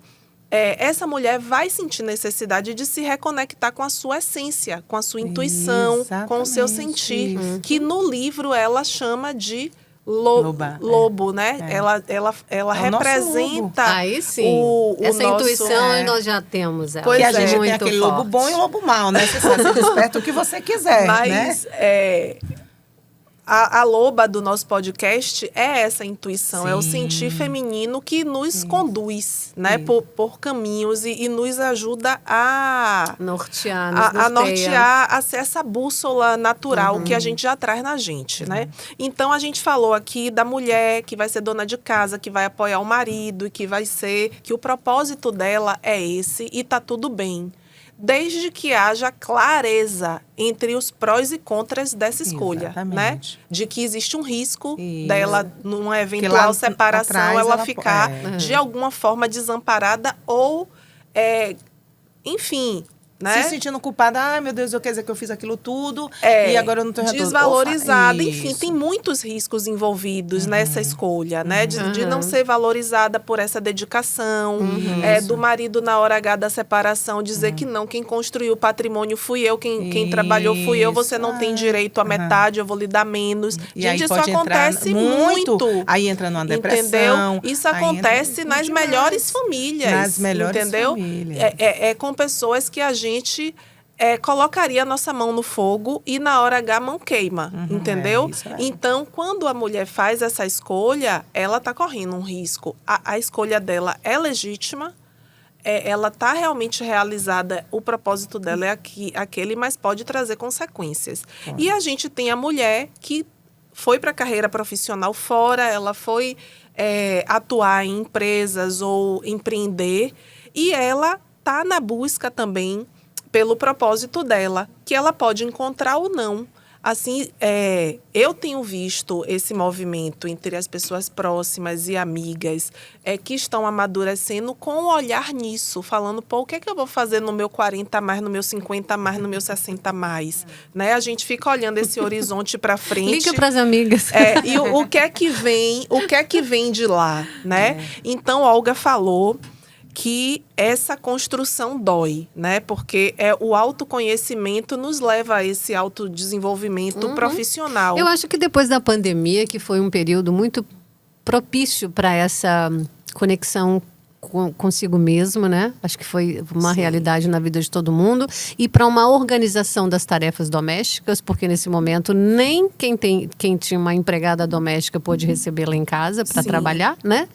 essa mulher vai sentir necessidade de se reconectar com a sua essência, com a sua intuição, com o seu Exatamente sentir, isso. que no livro ela chama de Loba, lobo, né? É. Ela É o nosso representa Aí sim. o Essa nosso... intuição nós já temos. Ela. Pois E a é. gente tem Muito aquele lobo forte. bom e o lobo mau, né? Você desperta o que você quiser, Mas né? a loba do nosso podcast é essa intuição, é o Sim. sentir feminino que nos conduz, né? Por caminhos e nos ajuda a Nortear, nos a norteia. nortear, a ser essa bússola natural que a gente já traz na gente, né? Então, a gente falou aqui da mulher que vai ser dona de casa, que vai apoiar o marido e que o propósito dela é esse e tá tudo bem. Desde que haja clareza entre os prós e contras dessa escolha, né? Exatamente. De que existe um risco Isso. dela, numa eventual lá separação, atrás ela ela ficar de é. alguma forma desamparada ou, enfim, né? Se sentindo culpada, ai meu Deus, quer dizer que eu fiz aquilo tudo e agora eu não tô desvalorizada. Enfim, Isso. tem muitos riscos envolvidos nessa escolha, né? De não ser valorizada por essa dedicação, do marido na hora H da separação dizer que não, quem construiu o patrimônio fui eu, quem trabalhou fui eu, você não tem direito à metade, eu vou lhe dar menos. E Gente, aí isso pode entrar acontece muito. Aí entra numa depressão. Entendeu? Isso aí acontece entra nas demais. melhores famílias. Nas melhores entendeu? famílias. É com pessoas que a gente colocaria a nossa mão no fogo e na hora H a mão queima, entendeu? Isso é. Então, quando a mulher faz essa escolha, ela está correndo um risco. A escolha dela é legítima, ela está realmente realizada, o propósito dela é aquele, mas pode trazer consequências. E a gente tem a mulher que foi para a carreira profissional fora, ela foi atuar em empresas ou empreender, e ela está na busca também pelo propósito dela, que ela pode encontrar ou não. Assim, eu tenho visto esse movimento entre as pessoas próximas e amigas que estão amadurecendo com o olhar nisso, falando, pô, o que é que eu vou fazer no meu 40 mais, no meu 50 mais, no meu 60 mais? Né? A gente fica olhando esse horizonte para frente. Liga para as amigas. E o que é que vem de lá, né? Então, Olga falou que essa construção dói, né? Porque o autoconhecimento nos leva a esse autodesenvolvimento profissional. Eu acho que depois da pandemia, que foi um período muito propício para essa conexão consigo mesmo, né? Acho que foi uma realidade na vida de todo mundo, e para uma organização das tarefas domésticas, porque nesse momento nem quem tinha uma empregada doméstica pôde recebê-la em casa para trabalhar, né?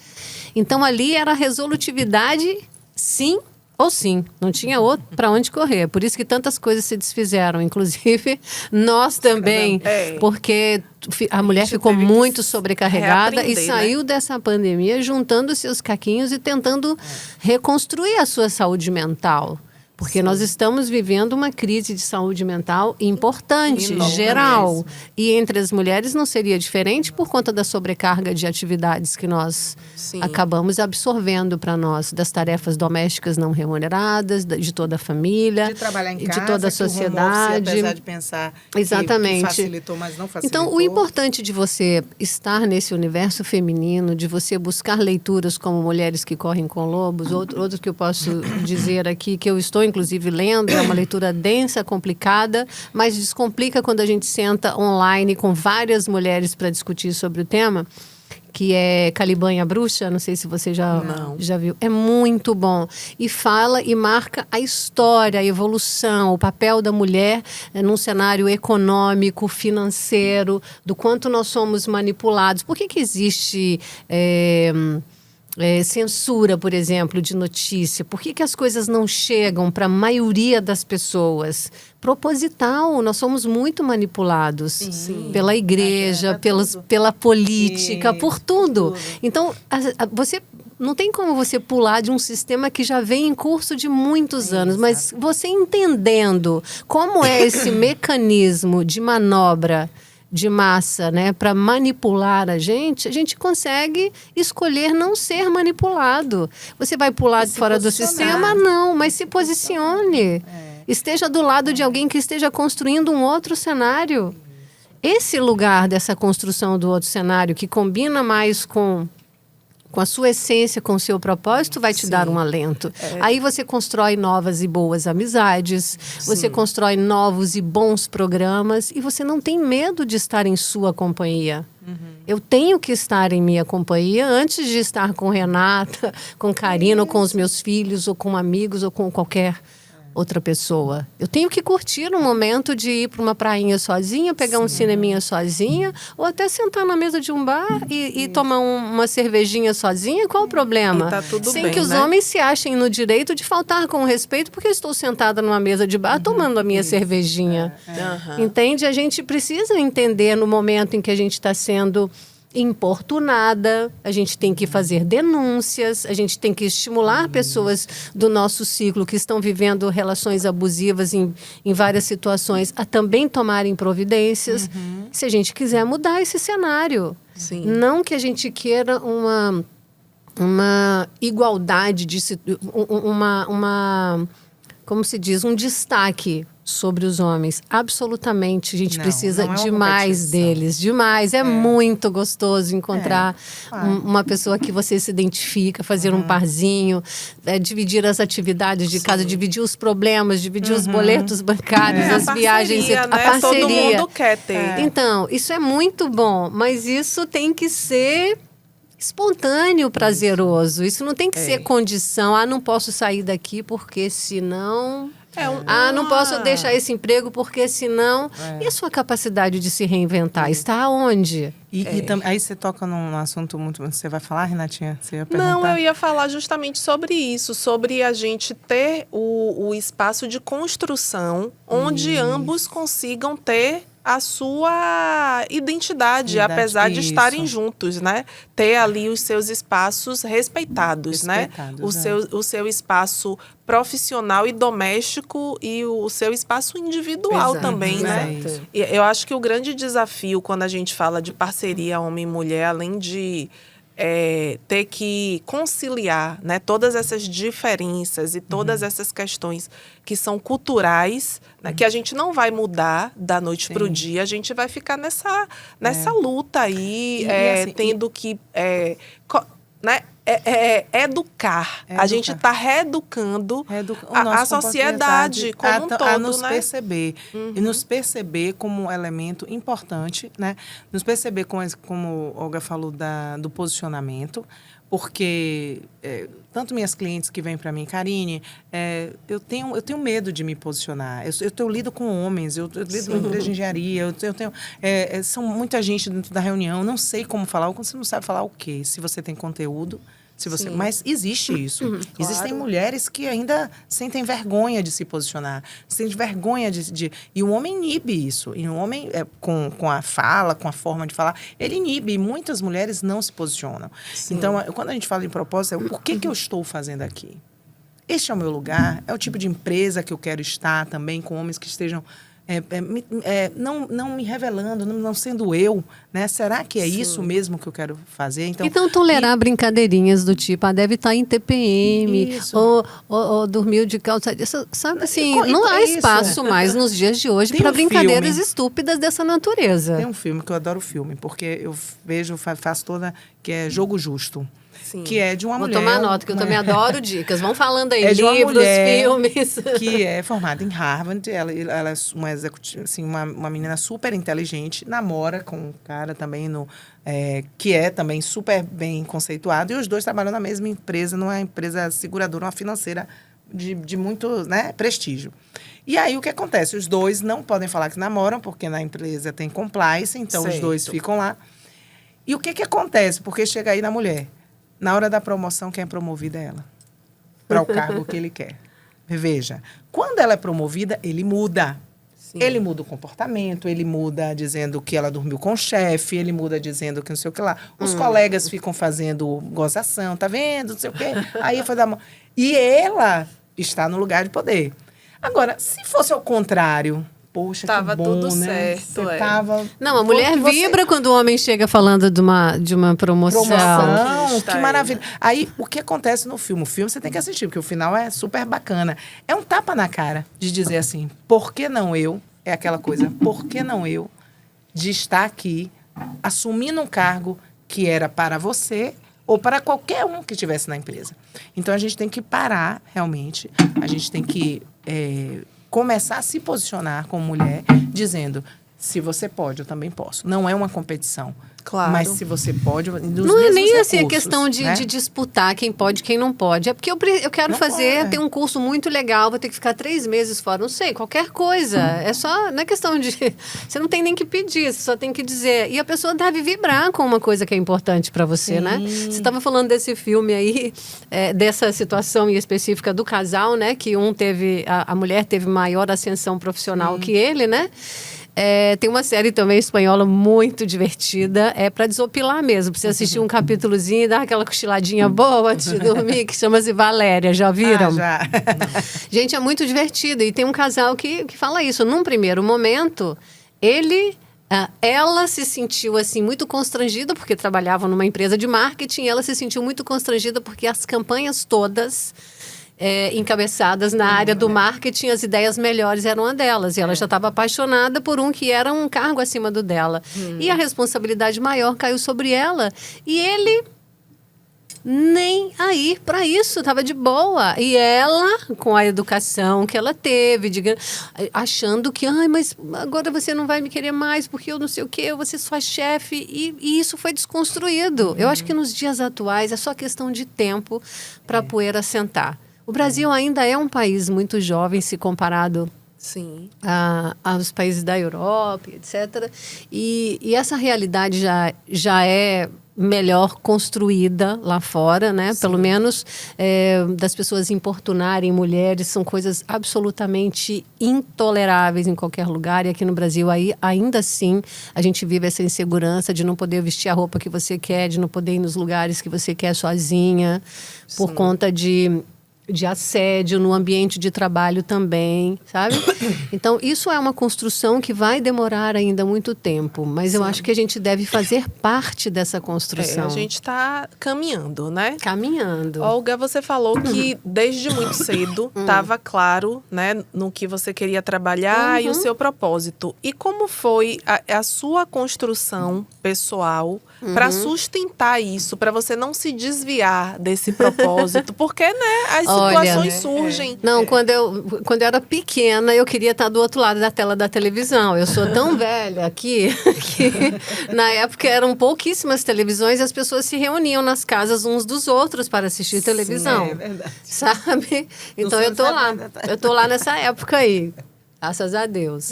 Então ali era resolutividade, sim ou sim, não tinha outro para onde correr. Por isso que tantas coisas se desfizeram, inclusive nós também, porque a mulher ficou muito sobrecarregada e saiu dessa pandemia juntando seus caquinhos e tentando reconstruir a sua saúde mental. Porque nós estamos vivendo uma crise de saúde mental importante, geral. E entre as mulheres não seria diferente por conta da sobrecarga de atividades que nós acabamos absorvendo para nós, das tarefas domésticas não remuneradas, de toda a família, de trabalhar em casa, de toda a sociedade. Apesar de pensar exatamente. que facilitou, mas não facilitou. Então, o importante de você estar nesse universo feminino, de você buscar leituras como Mulheres que Correm com Lobos, outro que eu posso dizer aqui, que eu estou inclusive lendo, é uma leitura densa, complicada, mas descomplica quando a gente senta online com várias mulheres para discutir sobre o tema, que é Caliban e a Bruxa, não sei se você já viu. É muito bom. E fala e marca a história, a evolução, o papel da mulher num cenário econômico, financeiro, do quanto nós somos manipulados. Por que existe censura, por exemplo, de notícia? Por que as coisas não chegam para a maioria das pessoas? Proposital, nós somos muito manipulados pela igreja, pela política, por tudo. Então, você não tem como você pular de um sistema que já vem em curso de muitos anos, mas você entendendo como é esse mecanismo de manobra de massa, né, para manipular a gente consegue escolher não ser manipulado. Você vai pular de fora do sistema? Não, mas se posicione. Esteja do lado de alguém que esteja construindo um outro cenário. Esse lugar dessa construção do outro cenário, que combina mais com a sua essência, com o seu propósito, vai te dar um alento. Aí você constrói novas e boas amizades, você constrói novos e bons programas e você não tem medo de estar em sua companhia. Eu tenho que estar em minha companhia antes de estar com Renata, com Karina, ou com os meus filhos, ou com amigos, ou com qualquer outra pessoa. Eu tenho que curtir um momento de ir para uma prainha sozinha, pegar um cineminha sozinha, ou até sentar na mesa de um bar e tomar uma cervejinha sozinha. Qual o problema? E tá tudo sem bem, que os né? homens se achem no direito de faltar com respeito porque eu estou sentada numa mesa de bar tomando a minha cervejinha. Entende? A gente precisa entender no momento em que a gente está sendo importunada, a gente tem que fazer denúncias, a gente tem que estimular pessoas do nosso ciclo que estão vivendo relações abusivas em várias situações a também tomarem providências, se a gente quiser mudar esse cenário. Não que a gente queira uma igualdade, como se diz, um destaque sobre os homens. Absolutamente, a gente precisa demais deles, demais. É muito gostoso encontrar uma pessoa que você se identifica, fazer um parzinho, dividir as atividades de casa, dividir os problemas, dividir os boletos bancários, as viagens, né? a parceria. Todo mundo quer ter. Então, isso é muito bom, mas isso tem que ser espontâneo, prazeroso. Isso não tem que ser condição. Não posso sair daqui porque senão... não posso deixar esse emprego porque senão... E a sua capacidade de se reinventar? Está aonde? Aí você toca num assunto muito... Você vai falar, Renatinha? Você ia perguntar? Não, eu ia falar justamente sobre isso, sobre a gente ter o espaço de construção onde ambos consigam ter a sua identidade, apesar de estarem juntos, né? Ter ali os seus espaços respeitados, né? O seu espaço profissional e doméstico e o seu espaço individual também, né? E eu acho que o grande desafio quando a gente fala de parceria homem e mulher, além de ter que conciliar, né, todas essas diferenças e todas essas questões que são culturais, né, que a gente não vai mudar da noite para o dia, a gente vai ficar nessa luta aí, tendo que né, educar. A gente está reeducando a sociedade como um todo, a nos né? perceber. E nos perceber como um elemento importante, né? Nos perceber, como a Olga falou, do posicionamento. Porque tanto minhas clientes que vêm para mim, Karine, eu tenho medo de me posicionar. Eu lido com homens, eu lido com empresa de engenharia, são muita gente dentro da reunião, não sei como falar, ou você não sabe falar o quê. Se você tem conteúdo, mas existe isso. Claro. Existem mulheres que ainda sentem vergonha de se posicionar, sentem vergonha e o homem inibe isso. E o homem, com a fala, com a forma de falar, ele inibe. E muitas mulheres não se posicionam. Sim. Então, quando a gente fala em propósito, o que eu estou fazendo aqui? Este é o meu lugar? É o tipo de empresa que eu quero estar também, com homens que estejam não me revelando, não sendo eu, né? Será que é isso mesmo que eu quero fazer? Então tolerar brincadeirinhas do tipo, deve estar em TPM, ou dormiu de calça, sabe assim, não há espaço mais nos dias de hoje para brincadeiras estúpidas dessa natureza. Tem um filme que eu adoro filme, porque eu faço toda, que é Jogo Justo. Sim. Que é de uma mulher... Vou tomar nota, que eu também adoro dicas. Vão falando aí, livros, filmes. Que é formada em Harvard. Ela é uma executiva, assim, uma menina super inteligente. Namora com um cara também, que é também super bem conceituado. E os dois trabalham na mesma empresa, numa empresa seguradora, uma financeira de muito, né, prestígio. E aí, o que acontece? Os dois não podem falar que namoram, porque na empresa tem compliance. Então, os dois ficam lá. E o que acontece? Porque chega aí na mulher... Na hora da promoção, quem é promovida é ela. Para o cargo que ele quer. Veja, quando ela é promovida, ele muda. Sim. Ele muda o comportamento, ele muda dizendo que ela dormiu com o chefe, ele muda dizendo que não sei o que lá. Os colegas ficam fazendo gozação, tá vendo? Não sei o quê. Aí foi dar mão. E ela está no lugar de poder. Agora, se fosse ao contrário... Poxa, tava que bom, tudo né? certo. Não, a mulher vibra quando o homem chega falando de uma promoção. Que maravilha. Aí, o que acontece no filme? O filme você tem que assistir, porque o final é super bacana. É um tapa na cara de dizer assim, por que não eu? É aquela coisa, por que não eu? De estar aqui, assumindo um cargo que era para você ou para qualquer um que estivesse na empresa. Então, a gente tem que parar, realmente. A gente tem que... começar a se posicionar como mulher, dizendo, se você pode, eu também posso. Não é uma competição. Claro. Mas se você pode... Não é nem assim a questão de disputar quem pode e quem não pode. É porque eu quero ter um curso muito legal, vou ter que ficar 3 meses fora, não sei, qualquer coisa. É só, não é questão de... Você não tem nem que pedir, você só tem que dizer. E a pessoa deve vibrar com uma coisa que é importante para você, né? Você estava falando desse filme aí, dessa situação em específica do casal, né? Que a mulher teve maior ascensão profissional que ele, né? Tem uma série também espanhola muito divertida, para desopilar mesmo, pra você assistir um capítulozinho e dar aquela cochiladinha boa antes de dormir, que chama-se Valéria, já viram? Já. Gente, é muito divertida e tem um casal que fala isso. Num primeiro momento, ela se sentiu assim muito constrangida porque trabalhava numa empresa de marketing, ela se sentiu muito constrangida porque as campanhas todas... encabeçadas na área do marketing, as ideias melhores eram uma delas. E ela já estava apaixonada por um que era um cargo acima do dela. E a responsabilidade maior caiu sobre ela. E ele nem aí para isso, estava de boa. E ela, com a educação que ela teve, achando que, mas agora você não vai me querer mais porque eu não sei o quê, eu vou ser sua chefe. E isso foi desconstruído. Eu acho que nos dias atuais é só questão de tempo para a poeira assentar. O Brasil ainda é um país muito jovem se comparado aos países da Europa, etc. E essa realidade já é melhor construída lá fora, né? Pelo menos das pessoas importunarem mulheres são coisas absolutamente intoleráveis em qualquer lugar. E aqui no Brasil, ainda assim, a gente vive essa insegurança de não poder vestir a roupa que você quer, de não poder ir nos lugares que você quer sozinha, por conta de assédio no ambiente de trabalho também, sabe? Então, isso é uma construção que vai demorar ainda muito tempo, mas eu acho que a gente deve fazer parte dessa construção. A gente está caminhando, né? Caminhando. Olga, você falou que desde muito cedo estava claro, né, no que você queria trabalhar e o seu propósito. E como foi a sua construção pessoal para sustentar isso, para você não se desviar desse propósito, porque, né, as situações surgem. Não, quando eu era pequena, eu queria estar do outro lado da tela da televisão. Eu sou tão velha que na época eram pouquíssimas televisões e as pessoas se reuniam nas casas uns dos outros para assistir televisão. É verdade. Sabe? Então eu tô lá nessa época aí. Graças a Deus.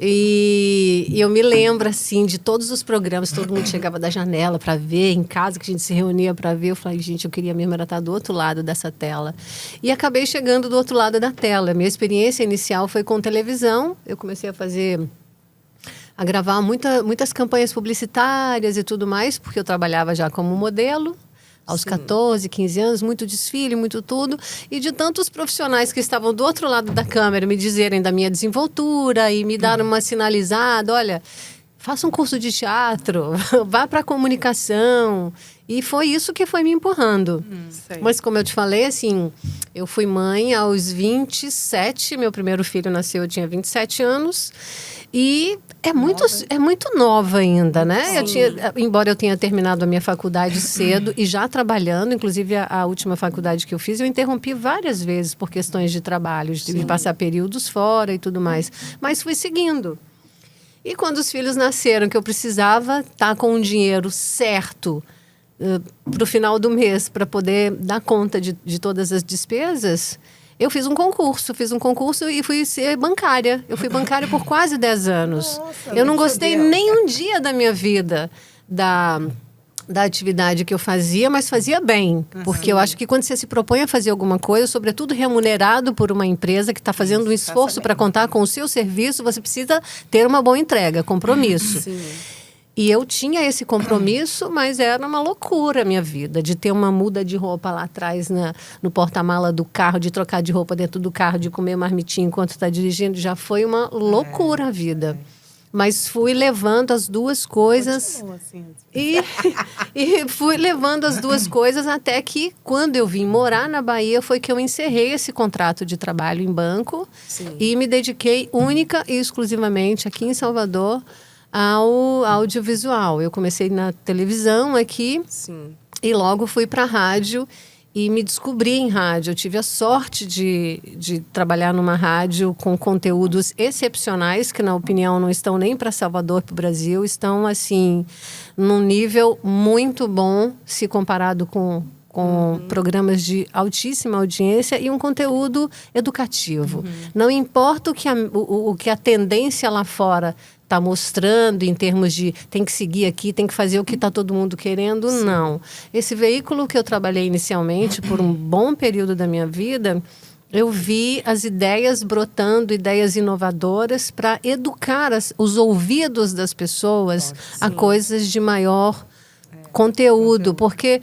E eu me lembro, assim, de todos os programas, todo mundo chegava da janela para ver, em casa, que a gente se reunia para ver. Eu falei, gente, eu queria mesmo era estar do outro lado dessa tela. E acabei chegando do outro lado da tela. Minha experiência inicial foi com televisão. Eu comecei a gravar muitas campanhas publicitárias e tudo mais, porque eu trabalhava já como modelo. Aos 14, 15 anos, muito desfile, muito tudo. E de tantos profissionais que estavam do outro lado da câmera me dizerem da minha desenvoltura e me dar uma sinalizada, olha, faça um curso de teatro, vá para a comunicação. E foi isso que foi me empurrando. Mas como eu te falei, assim, eu fui mãe aos 27, meu primeiro filho nasceu, eu tinha 27 anos. E é muito nova ainda, né? Embora eu tenha terminado a minha faculdade cedo e já trabalhando, inclusive a última faculdade que eu fiz, eu interrompi várias vezes por questões de trabalho, de passar períodos fora e tudo mais. Mas fui seguindo. E quando os filhos nasceram, que eu precisava estar com o dinheiro certo para o final do mês, para poder dar conta de todas as despesas... Eu fiz um concurso e fui ser bancária. Eu fui bancária por quase 10 anos. Nossa, eu não gostei nem um dia da minha vida da atividade que eu fazia, mas fazia bem. Porque eu acho que quando você se propõe a fazer alguma coisa, sobretudo remunerado por uma empresa que está fazendo um esforço para contar com o seu serviço, você precisa ter uma boa entrega, compromisso. Sim. E eu tinha esse compromisso, mas era uma loucura a minha vida. De ter uma muda de roupa lá atrás no porta-mala do carro, de trocar de roupa dentro do carro, de comer marmitinha enquanto está dirigindo. Já foi uma loucura a vida. Mas fui levando as duas coisas... Assim. E fui levando as duas coisas até que, quando eu vim morar na Bahia, foi que eu encerrei esse contrato de trabalho em banco. E me dediquei única e exclusivamente aqui em Salvador ao audiovisual. Eu comecei na televisão aqui e logo fui para a rádio e me descobri em rádio. Eu tive a sorte de trabalhar numa rádio com conteúdos excepcionais que, na opinião, não estão nem para Salvador, para o Brasil. Estão, assim, num nível muito bom se comparado com programas de altíssima audiência e um conteúdo educativo. Não importa o que a tendência lá fora está mostrando em termos de tem que seguir aqui, tem que fazer o que está todo mundo querendo, não. Esse veículo que eu trabalhei inicialmente por um bom período da minha vida, eu vi as ideias brotando, ideias inovadoras para educar os ouvidos das pessoas a coisas de maior conteúdo, porque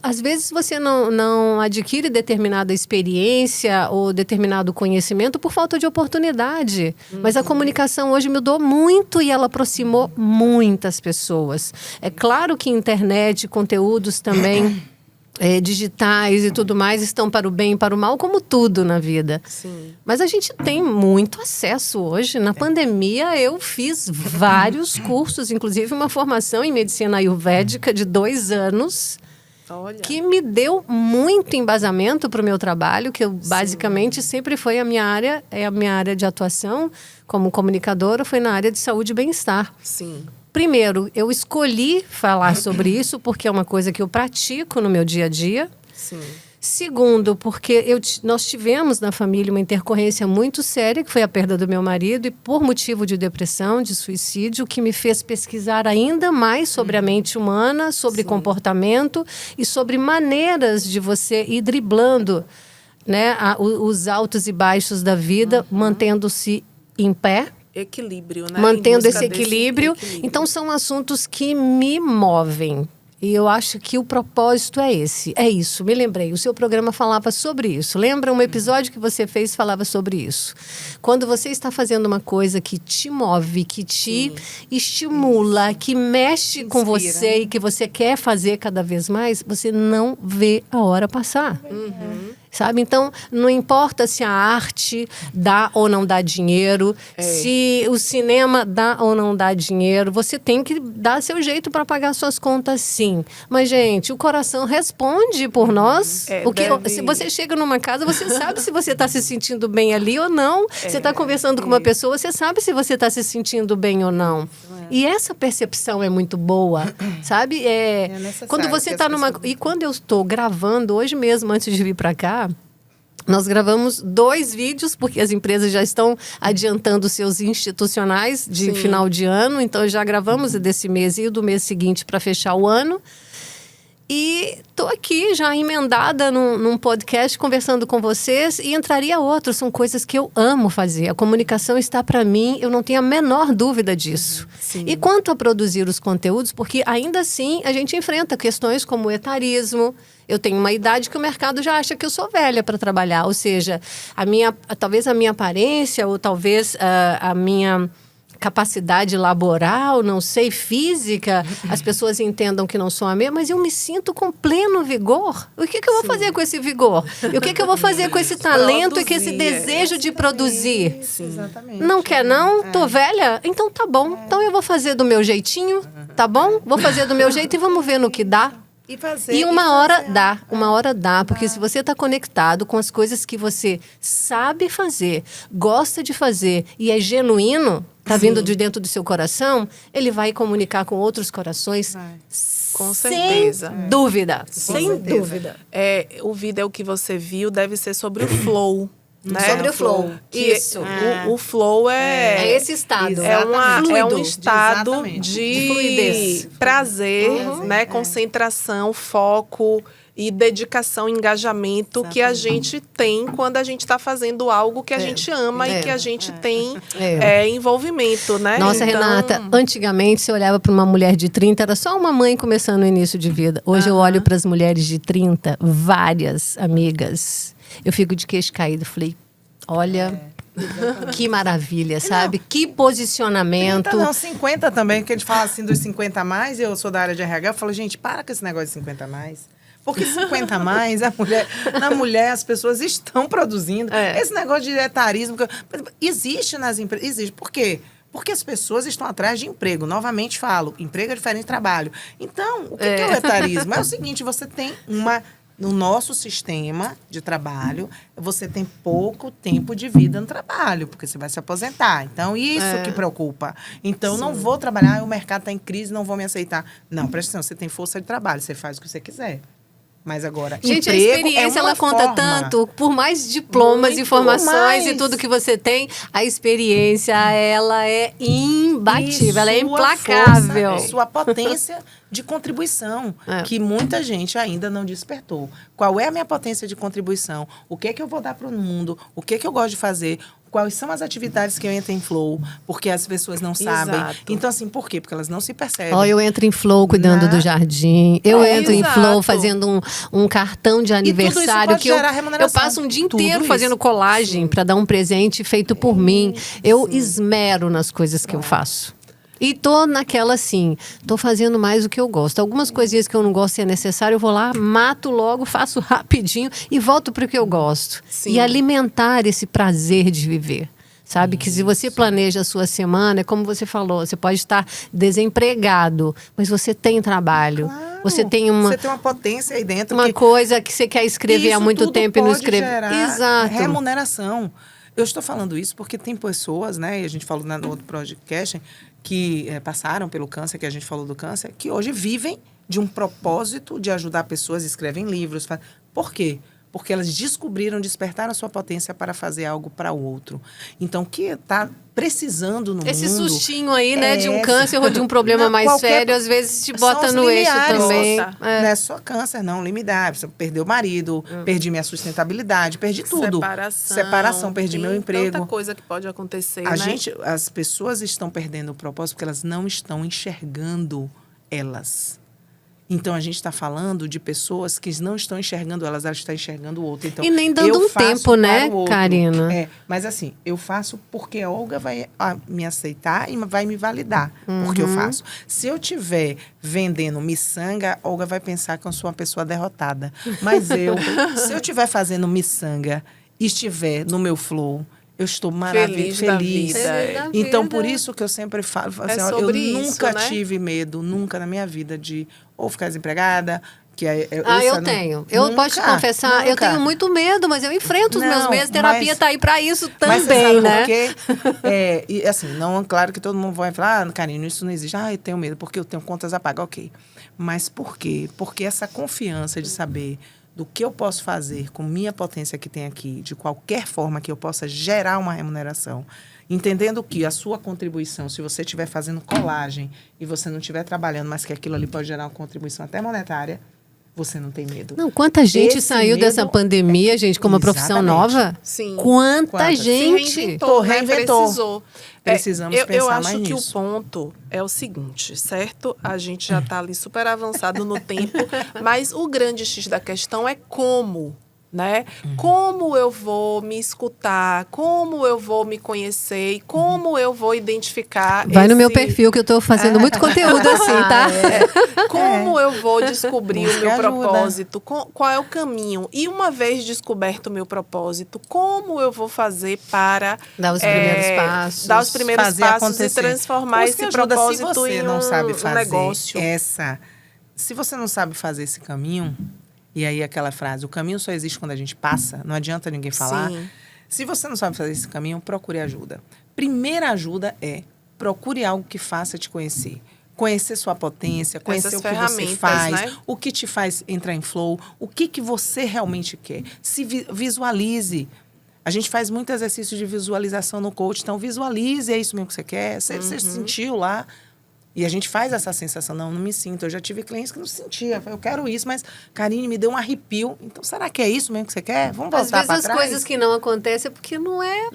às vezes você não adquire determinada experiência ou determinado conhecimento por falta de oportunidade. Mas a comunicação hoje mudou muito e ela aproximou muitas pessoas. É claro que internet, conteúdos também digitais e tudo mais estão para o bem e para o mal, como tudo na vida. Mas a gente tem muito acesso hoje. Na pandemia, eu fiz vários cursos, inclusive uma formação em medicina ayurvédica de 2 anos, que me deu muito embasamento para o meu trabalho, que eu basicamente sempre foi a minha área de atuação como comunicadora, foi na área de saúde e bem-estar. Primeiro, eu escolhi falar sobre isso porque é uma coisa que eu pratico no meu dia a dia. Segundo, porque nós tivemos na família uma intercorrência muito séria, que foi a perda do meu marido, e por motivo de depressão, de suicídio, que me fez pesquisar ainda mais sobre a mente humana, sobre comportamento e sobre maneiras de você ir driblando, né, os altos e baixos da vida, mantendo-se em pé. Equilíbrio, né? Mantendo esse equilíbrio. Então, são assuntos que me movem. E eu acho que o propósito é esse. É isso, me lembrei. O seu programa falava sobre isso. Lembra um episódio que você fez falava sobre isso. Quando você está fazendo uma coisa que te move, que te estimula, que mexe com você e que você quer fazer cada vez mais, você não vê a hora passar. sabe? Então, não importa se a arte dá ou não dá dinheiro, se o cinema dá ou não dá dinheiro, você tem que dar seu jeito para pagar suas contas, sim. Mas, gente, o coração responde por nós. Se você chega numa casa, você sabe se você está se sentindo bem ali ou não. Você está conversando com uma pessoa, você sabe se você está se sentindo bem ou não. E essa percepção é muito boa, sabe? Quando você está numa... E quando eu estou gravando, hoje mesmo, antes de vir para cá, nós gravamos 2 vídeos, porque as empresas já estão adiantando seus institucionais de final de ano. Então, já gravamos desse mês e do mês seguinte para fechar o ano. E estou aqui já emendada num podcast conversando com vocês e entraria outro. São coisas que eu amo fazer. A comunicação está para mim, eu não tenho a menor dúvida disso. Sim. E quanto a produzir os conteúdos, porque ainda assim a gente enfrenta questões como o etarismo. Eu tenho uma idade que o mercado já acha que eu sou velha para trabalhar. Ou seja, talvez a minha aparência ou talvez a minha capacidade laboral, não sei, física, as pessoas entendam que não sou a mesma, mas eu me sinto com pleno vigor. O que eu vou fazer com esse vigor? E o que eu vou fazer com esse talento e com esse desejo de produzir? Sim. Exatamente. Não quer não? Tô velha? Então tá bom. Então eu vou fazer do meu jeitinho, tá bom? Vou fazer do meu jeito e vamos ver no que dá. E uma hora dá, porque se você está conectado com as coisas que você sabe fazer, gosta de fazer e é genuíno, está vindo de dentro do seu coração, ele vai comunicar com outros corações. Com certeza. Sem dúvida. Sem dúvida. O vídeo que você viu deve ser sobre o flow. Né? Sobre o flow. Isso. O flow é esse estado. É um estado de fluidez, prazer, né? Concentração, foco e dedicação, engajamento que a gente tem quando a gente está fazendo algo que a gente ama e que a gente tem envolvimento, né? Nossa, então... Renata, antigamente você olhava para uma mulher de 30, era só uma mãe começando o início de vida. Hoje eu olho para as mulheres de 30, várias amigas. Eu fico de queixo caído. Falei, olha, que maravilha, sabe? Que posicionamento. 30 não, 50 também, porque a gente fala assim dos 50 a mais, eu sou da área de RH, eu falo, gente, para com esse negócio de 50 a mais. Porque 50 a mais, na mulher as pessoas estão produzindo. Esse negócio de etarismo, existe nas empresas, existe. Por quê? Porque as pessoas estão atrás de emprego. Novamente falo, emprego é diferente de trabalho. Então, o que é o etarismo? É o seguinte, você tem no nosso sistema de trabalho, você tem pouco tempo de vida no trabalho, porque você vai se aposentar. Então, isso que preocupa. Então, não vou trabalhar, o mercado está em crise, não vou me aceitar. Não, presta atenção, você tem força de trabalho, você faz o que você quiser. Mas agora, gente, a emprego experiência, é uma ela conta forma. Tanto, por mais diplomas, informações e tudo que você tem, a experiência, ela é imbatível, ela é implacável. Força, sua potência de contribuição, que muita gente ainda não despertou. Qual é a minha potência de contribuição? O que é que eu vou dar para o mundo? O que é que eu gosto de fazer? Quais são as atividades que eu entro em flow? Porque as pessoas não sabem. Exato. Então, assim, por quê? Porque elas não se percebem. Eu entro em flow cuidando do jardim. Eu entro em flow fazendo um cartão de aniversário que eu passo um dia inteiro fazendo colagem para dar um presente feito por mim. Eu esmero nas coisas que eu faço. E tô naquela assim, tô fazendo mais o que eu gosto. Algumas coisinhas que eu não gosto e é necessário, eu vou lá, mato logo, faço rapidinho e volto para o que eu gosto. Sim. E alimentar esse prazer de viver. Sabe? Que se você planeja a sua semana, é como você falou, você pode estar desempregado, mas você tem trabalho. Claro. Você tem uma potência aí dentro. Uma coisa que você quer escrever há muito tempo e não escreve. Exato. Remuneração. Eu estou falando isso porque tem pessoas, né? E a gente falou no outro podcast, que passaram pelo câncer, que a gente falou do câncer, que hoje vivem de um propósito de ajudar pessoas, escrevem livros. Por quê? Porque elas despertaram a sua potência para fazer algo para o outro. Então, o que está precisando no mundo... Esse sustinho aí, né, de um câncer ou de um problema mais sério, às vezes te bota no eixo também. Não é só câncer, não. Limiar. Perder o marido, perdi minha sustentabilidade, perdi tudo. Separação, perdi meu emprego. Tanta coisa que pode acontecer, As pessoas estão perdendo o propósito porque elas não estão enxergando elas. Então, a gente está falando de pessoas que não estão enxergando elas estão enxergando o outro. Então, E nem dando eu um faço tempo, né, para o outro. Karina? Mas assim, eu faço porque a Olga vai me aceitar e vai me validar porque eu faço. Se eu estiver vendendo miçanga, a Olga vai pensar que eu sou uma pessoa derrotada. Mas se eu estiver fazendo miçanga e estiver no meu flow, eu estou Feliz da feliz. vida. Então, por isso que eu sempre falo, assim, É ó, eu sobre isso, nunca né? tive medo, nunca na minha vida, de ou ficar desempregada. Eu tenho. Eu posso te confessar, eu tenho muito medo, mas eu enfrento os meus medos. Terapia tá aí para isso também, mas você sabe né? por quê? E assim, não, claro que todo mundo vai falar, Karina, isso não existe. Eu tenho medo, porque eu tenho contas a pagar, ok. Mas por quê? Porque essa confiança de saber do que eu posso fazer com minha potência que tem aqui, de qualquer forma que eu possa gerar uma remuneração, entendendo que a sua contribuição, se você estiver fazendo colagem e você não estiver trabalhando, mas que aquilo ali pode gerar uma contribuição até monetária, você não tem medo. Não, quanta gente Esse saiu dessa pandemia, gente, com uma profissão nova? Sim. Quanta gente! Se reinventou, né? Precisou. Precisamos pensar eu mais acho que nisso. o ponto é o seguinte, certo? A gente já está ali super avançado no tempo, mas o grande X da questão é como, né? Como eu vou me escutar, como eu vou me conhecer e como eu vou identificar Vai no meu perfil que eu tô fazendo muito conteúdo assim, tá? Como eu vou descobrir o meu ajuda. propósito? Qual é o caminho? E uma vez descoberto o meu propósito, como eu vou fazer para Dar os primeiros passos. dar os primeiros fazer passos acontecer. e transformar Isso que esse ajuda, propósito se você em não sabe um fazer negócio. Se você não sabe fazer esse caminho, e aí aquela frase, o caminho só existe quando a gente passa, não adianta ninguém falar. Sim. Se você não sabe fazer esse caminho, procure ajuda. Primeira ajuda é procure algo que faça te conhecer. Conhecer sua potência, conhecer Essas o que você ferramentas, faz, né? o que te faz entrar em flow, o que você realmente quer. Se visualize. A gente faz muito exercício de visualização no coach, então visualize, é isso mesmo que você quer. Você sentiu lá. E a gente faz essa sensação, não me sinto. Eu já tive clientes que não sentia. Eu quero isso, mas, Karine, me deu um arrepio. Então, será que é isso mesmo que você quer? Vamos Às voltar vezes para as trás? coisas que não acontecem é porque não é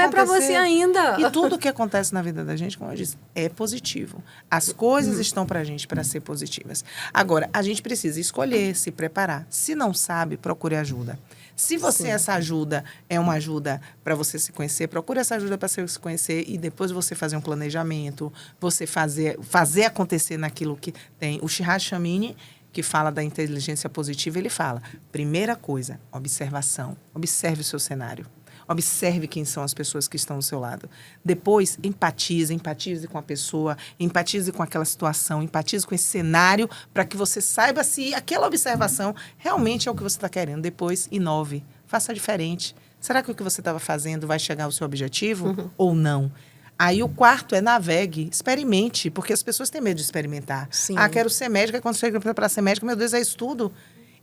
para você ainda. E tudo que acontece na vida da gente, como eu disse, é positivo. As coisas estão para a gente para ser positivas. Agora, a gente precisa escolher, se preparar. Se não sabe, procure ajuda. Se essa ajuda é uma ajuda para você se conhecer, procure essa ajuda para você se conhecer e depois você fazer um planejamento, você fazer acontecer naquilo que tem. O Shiraz Chamini, que fala da inteligência positiva, ele fala, primeira coisa, observação. Observe o seu cenário. Observe quem são as pessoas que estão do seu lado. Depois, empatize com a pessoa, empatize com aquela situação, empatize com esse cenário, para que você saiba se aquela observação realmente é o que você está querendo. Depois, inove. Faça diferente. Será que o que você estava fazendo vai chegar ao seu objetivo ou não? Aí o quarto é navegue, experimente, porque as pessoas têm medo de experimentar. Sim. Quero ser médica, quando chega para ser médica, meu Deus, é isso tudo.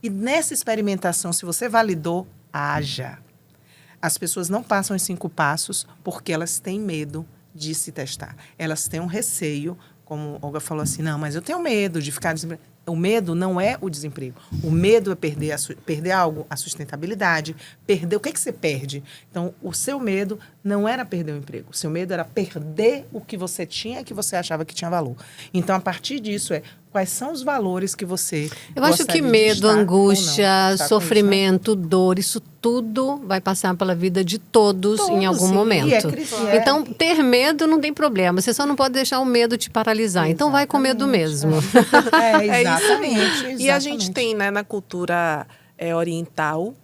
E nessa experimentação, se você validou, haja. As pessoas não passam os 5 passos porque elas têm medo de se testar. Elas têm um receio, como a Olga falou assim, não, mas eu tenho medo de ficar desempregada. O medo não é o desemprego. O medo é perder algo, a sustentabilidade, perder. O que você perde? Então, o seu medo não era perder o emprego. O seu medo era perder o que você tinha e que você achava que tinha valor. Então, a partir disso, quais são os valores que você Eu acho que medo, angústia, sofrimento, dor, isso tudo vai passar pela vida de todos em algum momento. Então, ter medo não tem problema. Você só não pode deixar o medo te paralisar. Então, vai com medo mesmo. Exatamente. E a gente tem, né, na cultura oriental,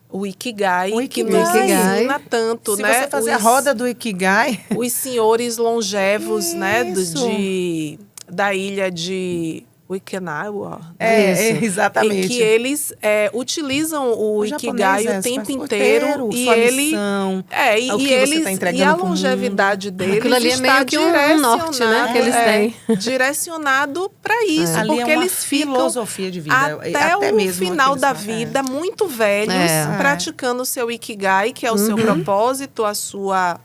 o Ikigai, que nos Ikigai. ensina tanto, né? Se você fazer a roda do Ikigai... Os senhores longevos, né, da ilha de Okinawa. Exatamente. E que eles utilizam o Ikigai o tempo inteiro. E ele e a longevidade deles aquilo ali é meio que um norte, né, que eles têm. Direcionado para isso, ali porque é uma eles ficam filosofia de vida, até o mesmo final da vida, muito velhos, praticando o seu Ikigai, que é o seu propósito, a sua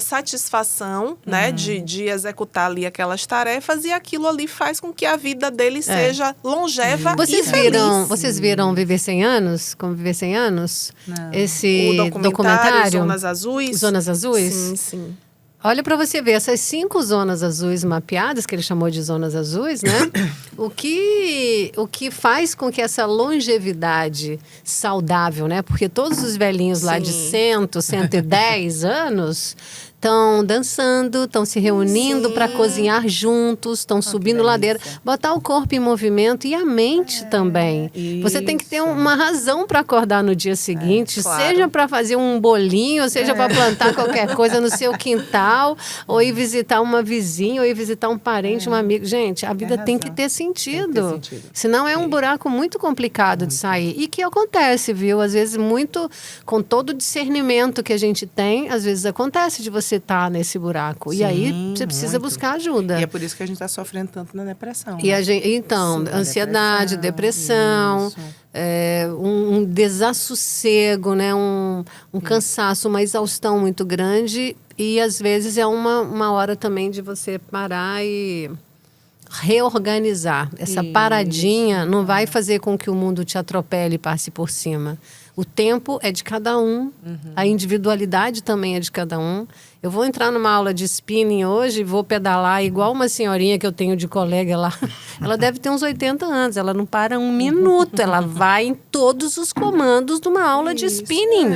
satisfação, né, de executar ali aquelas tarefas, e aquilo ali faz com que a vida dele seja longeva e feliz. Vocês viram Viver 100 Anos? Como Viver 100 Anos? Não. Esse O documentário documentário? Zonas Azuis? Zonas Azuis? Sim, sim. Olha para você ver, essas 5 zonas azuis mapeadas, que ele chamou de zonas azuis, né? O que faz com que essa longevidade saudável, né? Porque todos os velhinhos lá de 100, 110 anos estão dançando, estão se reunindo para cozinhar juntos, estão subindo ladeira. Botar o corpo em movimento e a mente também. Você tem que ter uma razão para acordar no dia seguinte, claro. seja para fazer um bolinho, seja para plantar qualquer coisa no seu quintal, ou ir visitar uma vizinha, ou ir visitar um parente, um amigo. Gente, a vida tem que ter sentido. Senão é um buraco muito complicado de sair. E que acontece, viu? Às vezes muito, com todo o discernimento que a gente tem, às vezes acontece de você estar nesse buraco. E aí você precisa buscar ajuda. E é por isso que a gente está sofrendo tanto na depressão. E a gente, então, ansiedade, depressão, um desassossego, né? um cansaço, uma exaustão muito grande. E às vezes é uma hora também de você parar e reorganizar. Essa paradinha não vai fazer com que o mundo te atropele e passe por cima. O tempo é de cada um, a individualidade também é de cada um. Eu vou entrar numa aula de spinning hoje e vou pedalar igual uma senhorinha que eu tenho de colega lá. Ela deve ter uns 80 anos, ela não para um minuto, ela vai em todos os comandos de uma aula de spinning.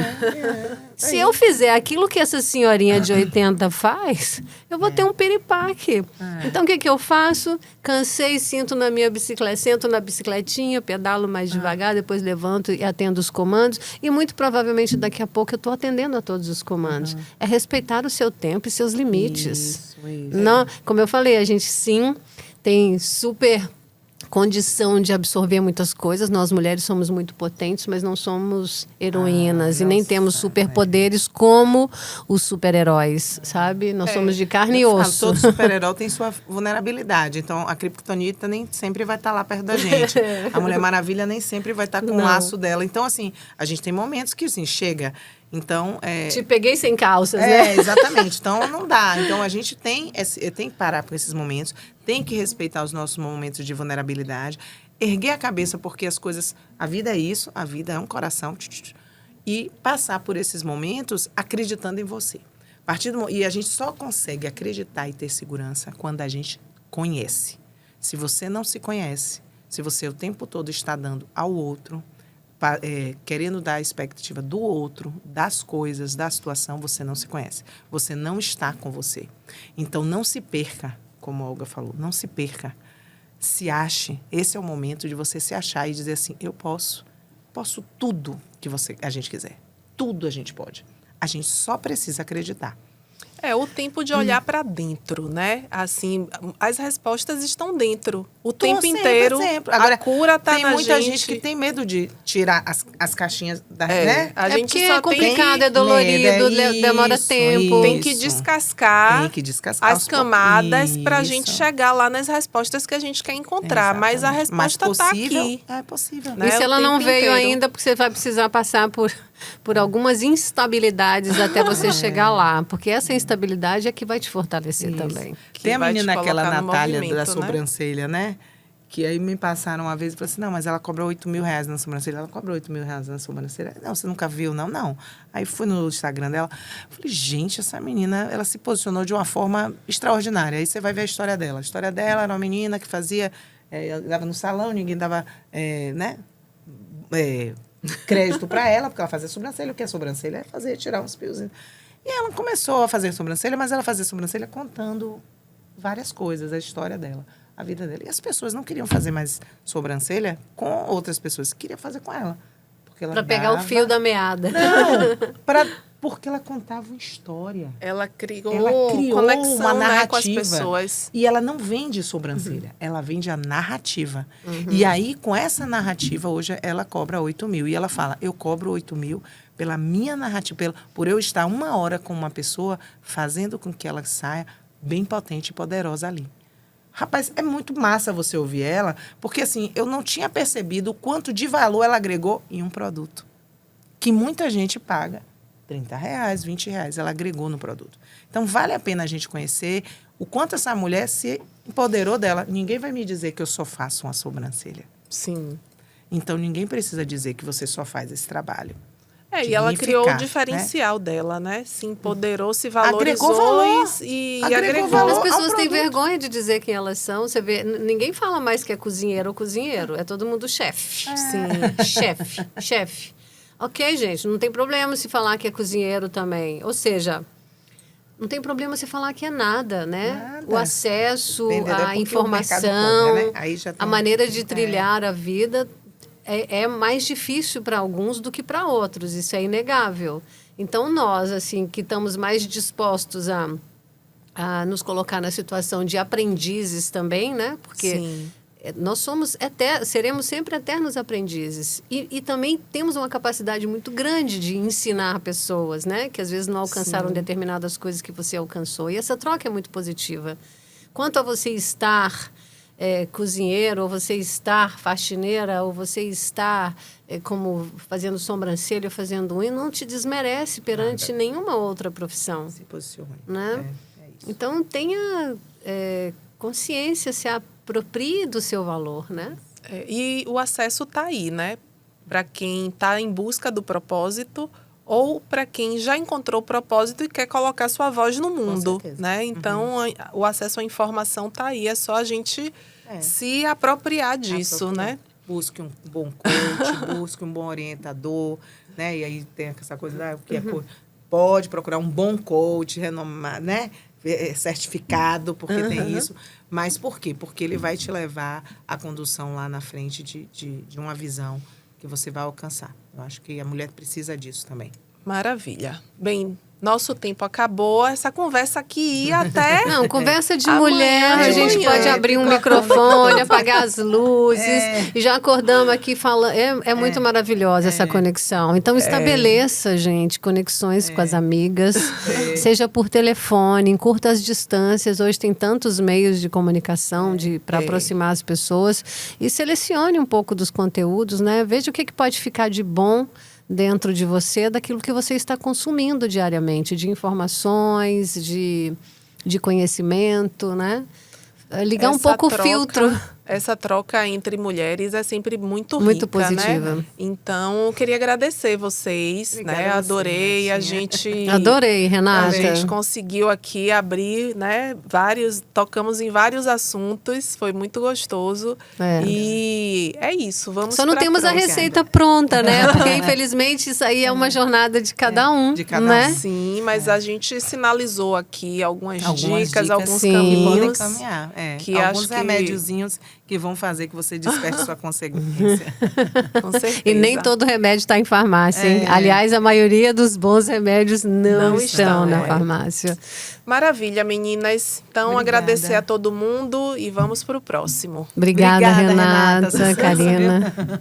Se eu fizer aquilo que essa senhorinha de 80 faz, eu vou ter um piripaque. Então, o que eu faço? Cansei, sento na bicicletinha, pedalo mais devagar, depois levanto e atendo os comandos. E muito provavelmente daqui a pouco eu estou atendendo a todos os comandos. É respeitar o seu tempo e seus limites. Isso. Não, como eu falei, a gente sim tem super condição de absorver muitas coisas. Nós mulheres somos muito potentes, mas não somos heroínas e nem temos superpoderes como os super-heróis, sabe? Nós somos de carne e osso. Todo super-herói tem sua vulnerabilidade. Então, a Kryptonita nem sempre vai estar lá perto da gente. A Mulher Maravilha nem sempre vai estar com o laço dela. Então, assim, a gente tem momentos que, assim, chega... Então, Te peguei sem calças, né? Exatamente. Então, não dá. Então, a gente tem que parar por esses momentos, tem que respeitar os nossos momentos de vulnerabilidade, erguer a cabeça, porque as coisas... A vida é isso, a vida é um coração. E passar por esses momentos acreditando em você. E a gente só consegue acreditar e ter segurança quando a gente conhece. Se você não se conhece, se você o tempo todo está dando ao outro... querendo dar a expectativa do outro, das coisas, da situação, você não se conhece. Você não está com você. Então, não se perca, como a Olga falou, não se perca. Se ache. Esse é o momento de você se achar e dizer assim, eu posso tudo que a gente quiser. Tudo a gente pode. A gente só precisa acreditar. É o tempo de olhar para dentro, né? Assim, as respostas estão dentro. O tempo inteiro. Agora, a cura tá na gente. Tem muita gente que tem medo de tirar as caixinhas da, né? A gente porque só é complicado, é dolorido, demora tempo. Tem que descascar as camadas para a gente chegar lá nas respostas que a gente quer encontrar. Mas a resposta está aqui. É possível. Né? E se ela não veio ainda, porque você vai precisar passar por algumas instabilidades até você chegar lá. Porque essa instabilidade é que vai te fortalecer também. Tem a menina, aquela Natália da sobrancelha, né? Que aí me passaram uma vez e falaram assim, não, mas ela cobra R$8.000 na sobrancelha. Ela cobra R$8.000 na sobrancelha. Não, você nunca viu, não? Não. Aí fui no Instagram dela. Falei, gente, essa menina, ela se posicionou de uma forma extraordinária. Aí você vai ver a história dela. A história dela era uma menina que fazia... dava no salão, ninguém dava, crédito para ela, porque ela fazia sobrancelha. O que é sobrancelha? É tirar uns fios. E ela começou a fazer sobrancelha, mas ela fazia sobrancelha contando várias coisas, a história dela, a vida dela. E as pessoas não queriam fazer mais sobrancelha com outras pessoas, queriam fazer com ela. Para pegar o fio da meada. Não, porque ela contava uma história. Ela criou conexão, uma narrativa, né, com as pessoas. E ela não vende sobrancelha, ela vende a narrativa. E aí, com essa narrativa, hoje ela cobra 8.000. E ela fala, eu cobro 8.000 pela minha narrativa, por eu estar 1 hora com uma pessoa, fazendo com que ela saia bem potente e poderosa ali. Rapaz, é muito massa você ouvir ela, porque assim, eu não tinha percebido o quanto de valor ela agregou em um produto. Que muita gente paga R$30, R$20, ela agregou no produto. Então, vale a pena a gente conhecer o quanto essa mulher se empoderou dela. Ninguém vai me dizer que eu só faço uma sobrancelha. Sim. Então, ninguém precisa dizer que você só faz esse trabalho. E ela criou o dignificar, diferencial dela, né? Se empoderou, se Agregou valorizou valor. e Agregou agregou. valor. As pessoas ao têm produto. vergonha de dizer quem elas são. Você vê, ninguém fala mais que é cozinheiro ou cozinheiro. É todo mundo chefe. Sim. Chefe. Ok, gente, não tem problema se falar que é cozinheiro também. Ou seja, não tem problema se falar que é nada, né? Nada. O acesso, Vendedor é a porque o informação, mercado cobra, né? Aí já tem a maneira de trilhar a vida é mais difícil para alguns do que para outros. Isso é inegável. Então, nós, assim, que estamos mais dispostos a nos colocar na situação de aprendizes também, né? Porque Sim. nós seremos sempre eternos aprendizes. E também temos uma capacidade muito grande de ensinar pessoas, né? Que às vezes não alcançaram Sim. determinadas coisas que você alcançou. E essa troca é muito positiva. Quanto a você estar cozinheiro, ou você estar faxineira, ou você estar como fazendo sobrancelha, ou fazendo unha, não te desmerece perante nenhuma outra profissão. Se posicione. Né? É isso. Então, tenha consciência, se aproprie do seu valor, né? E o acesso está aí, né? Para quem está em busca do propósito ou para quem já encontrou o propósito e quer colocar sua voz no mundo, certeza. né? Então, o acesso à informação está aí. É só a gente se apropriar disso, né? Busque um bom coach, busque um bom orientador, né? E aí tem essa coisa que pode procurar um bom coach renomado, né? Certificado, porque tem isso. Mas por quê? Porque ele vai te levar à condução lá na frente de uma visão que você vai alcançar. Eu acho que a mulher precisa disso também. Maravilha. Bem, nosso tempo acabou. Essa conversa aqui ia até... Não, conversa de Amanhã mulher, de a gente manhã. pode abrir um microfone, apagar as luzes, e já acordamos aqui falando. É muito maravilhosa essa conexão. Então, estabeleça, gente, conexões com as amigas, seja por telefone, em curtas distâncias. Hoje tem tantos meios de comunicação para aproximar as pessoas. E selecione um pouco dos conteúdos, né? Veja o que pode ficar de bom dentro de você, daquilo que você está consumindo diariamente, de informações, de conhecimento, né? Ligar um pouco o filtro. Essa troca entre mulheres é sempre muito rica, Muito positiva. né? Então, eu queria agradecer vocês, Obrigada né? a você, Adorei, a Martinha. gente... Adorei, A Renata. gente conseguiu aqui abrir, né, tocamos em vários assuntos, foi muito gostoso. E é isso, vamos Só não pra temos a próxima. receita pronta, né? Porque, infelizmente, isso aí é uma jornada de cada um, de cada né? um. Sim, mas a gente sinalizou aqui algumas Algumas dicas, alguns sim. podem caminhos. caminhar. que Alguns acho que- remédiozinhos que vão fazer que você desperte sua consequência. Com certeza. E nem todo remédio está em farmácia, hein? Aliás, a maioria dos bons remédios não estão na farmácia. Maravilha, meninas. Então, Obrigada. agradecer a todo mundo e vamos para o próximo. Obrigada, Obrigada, Renata, Renata. Sucesso, Karina. viu?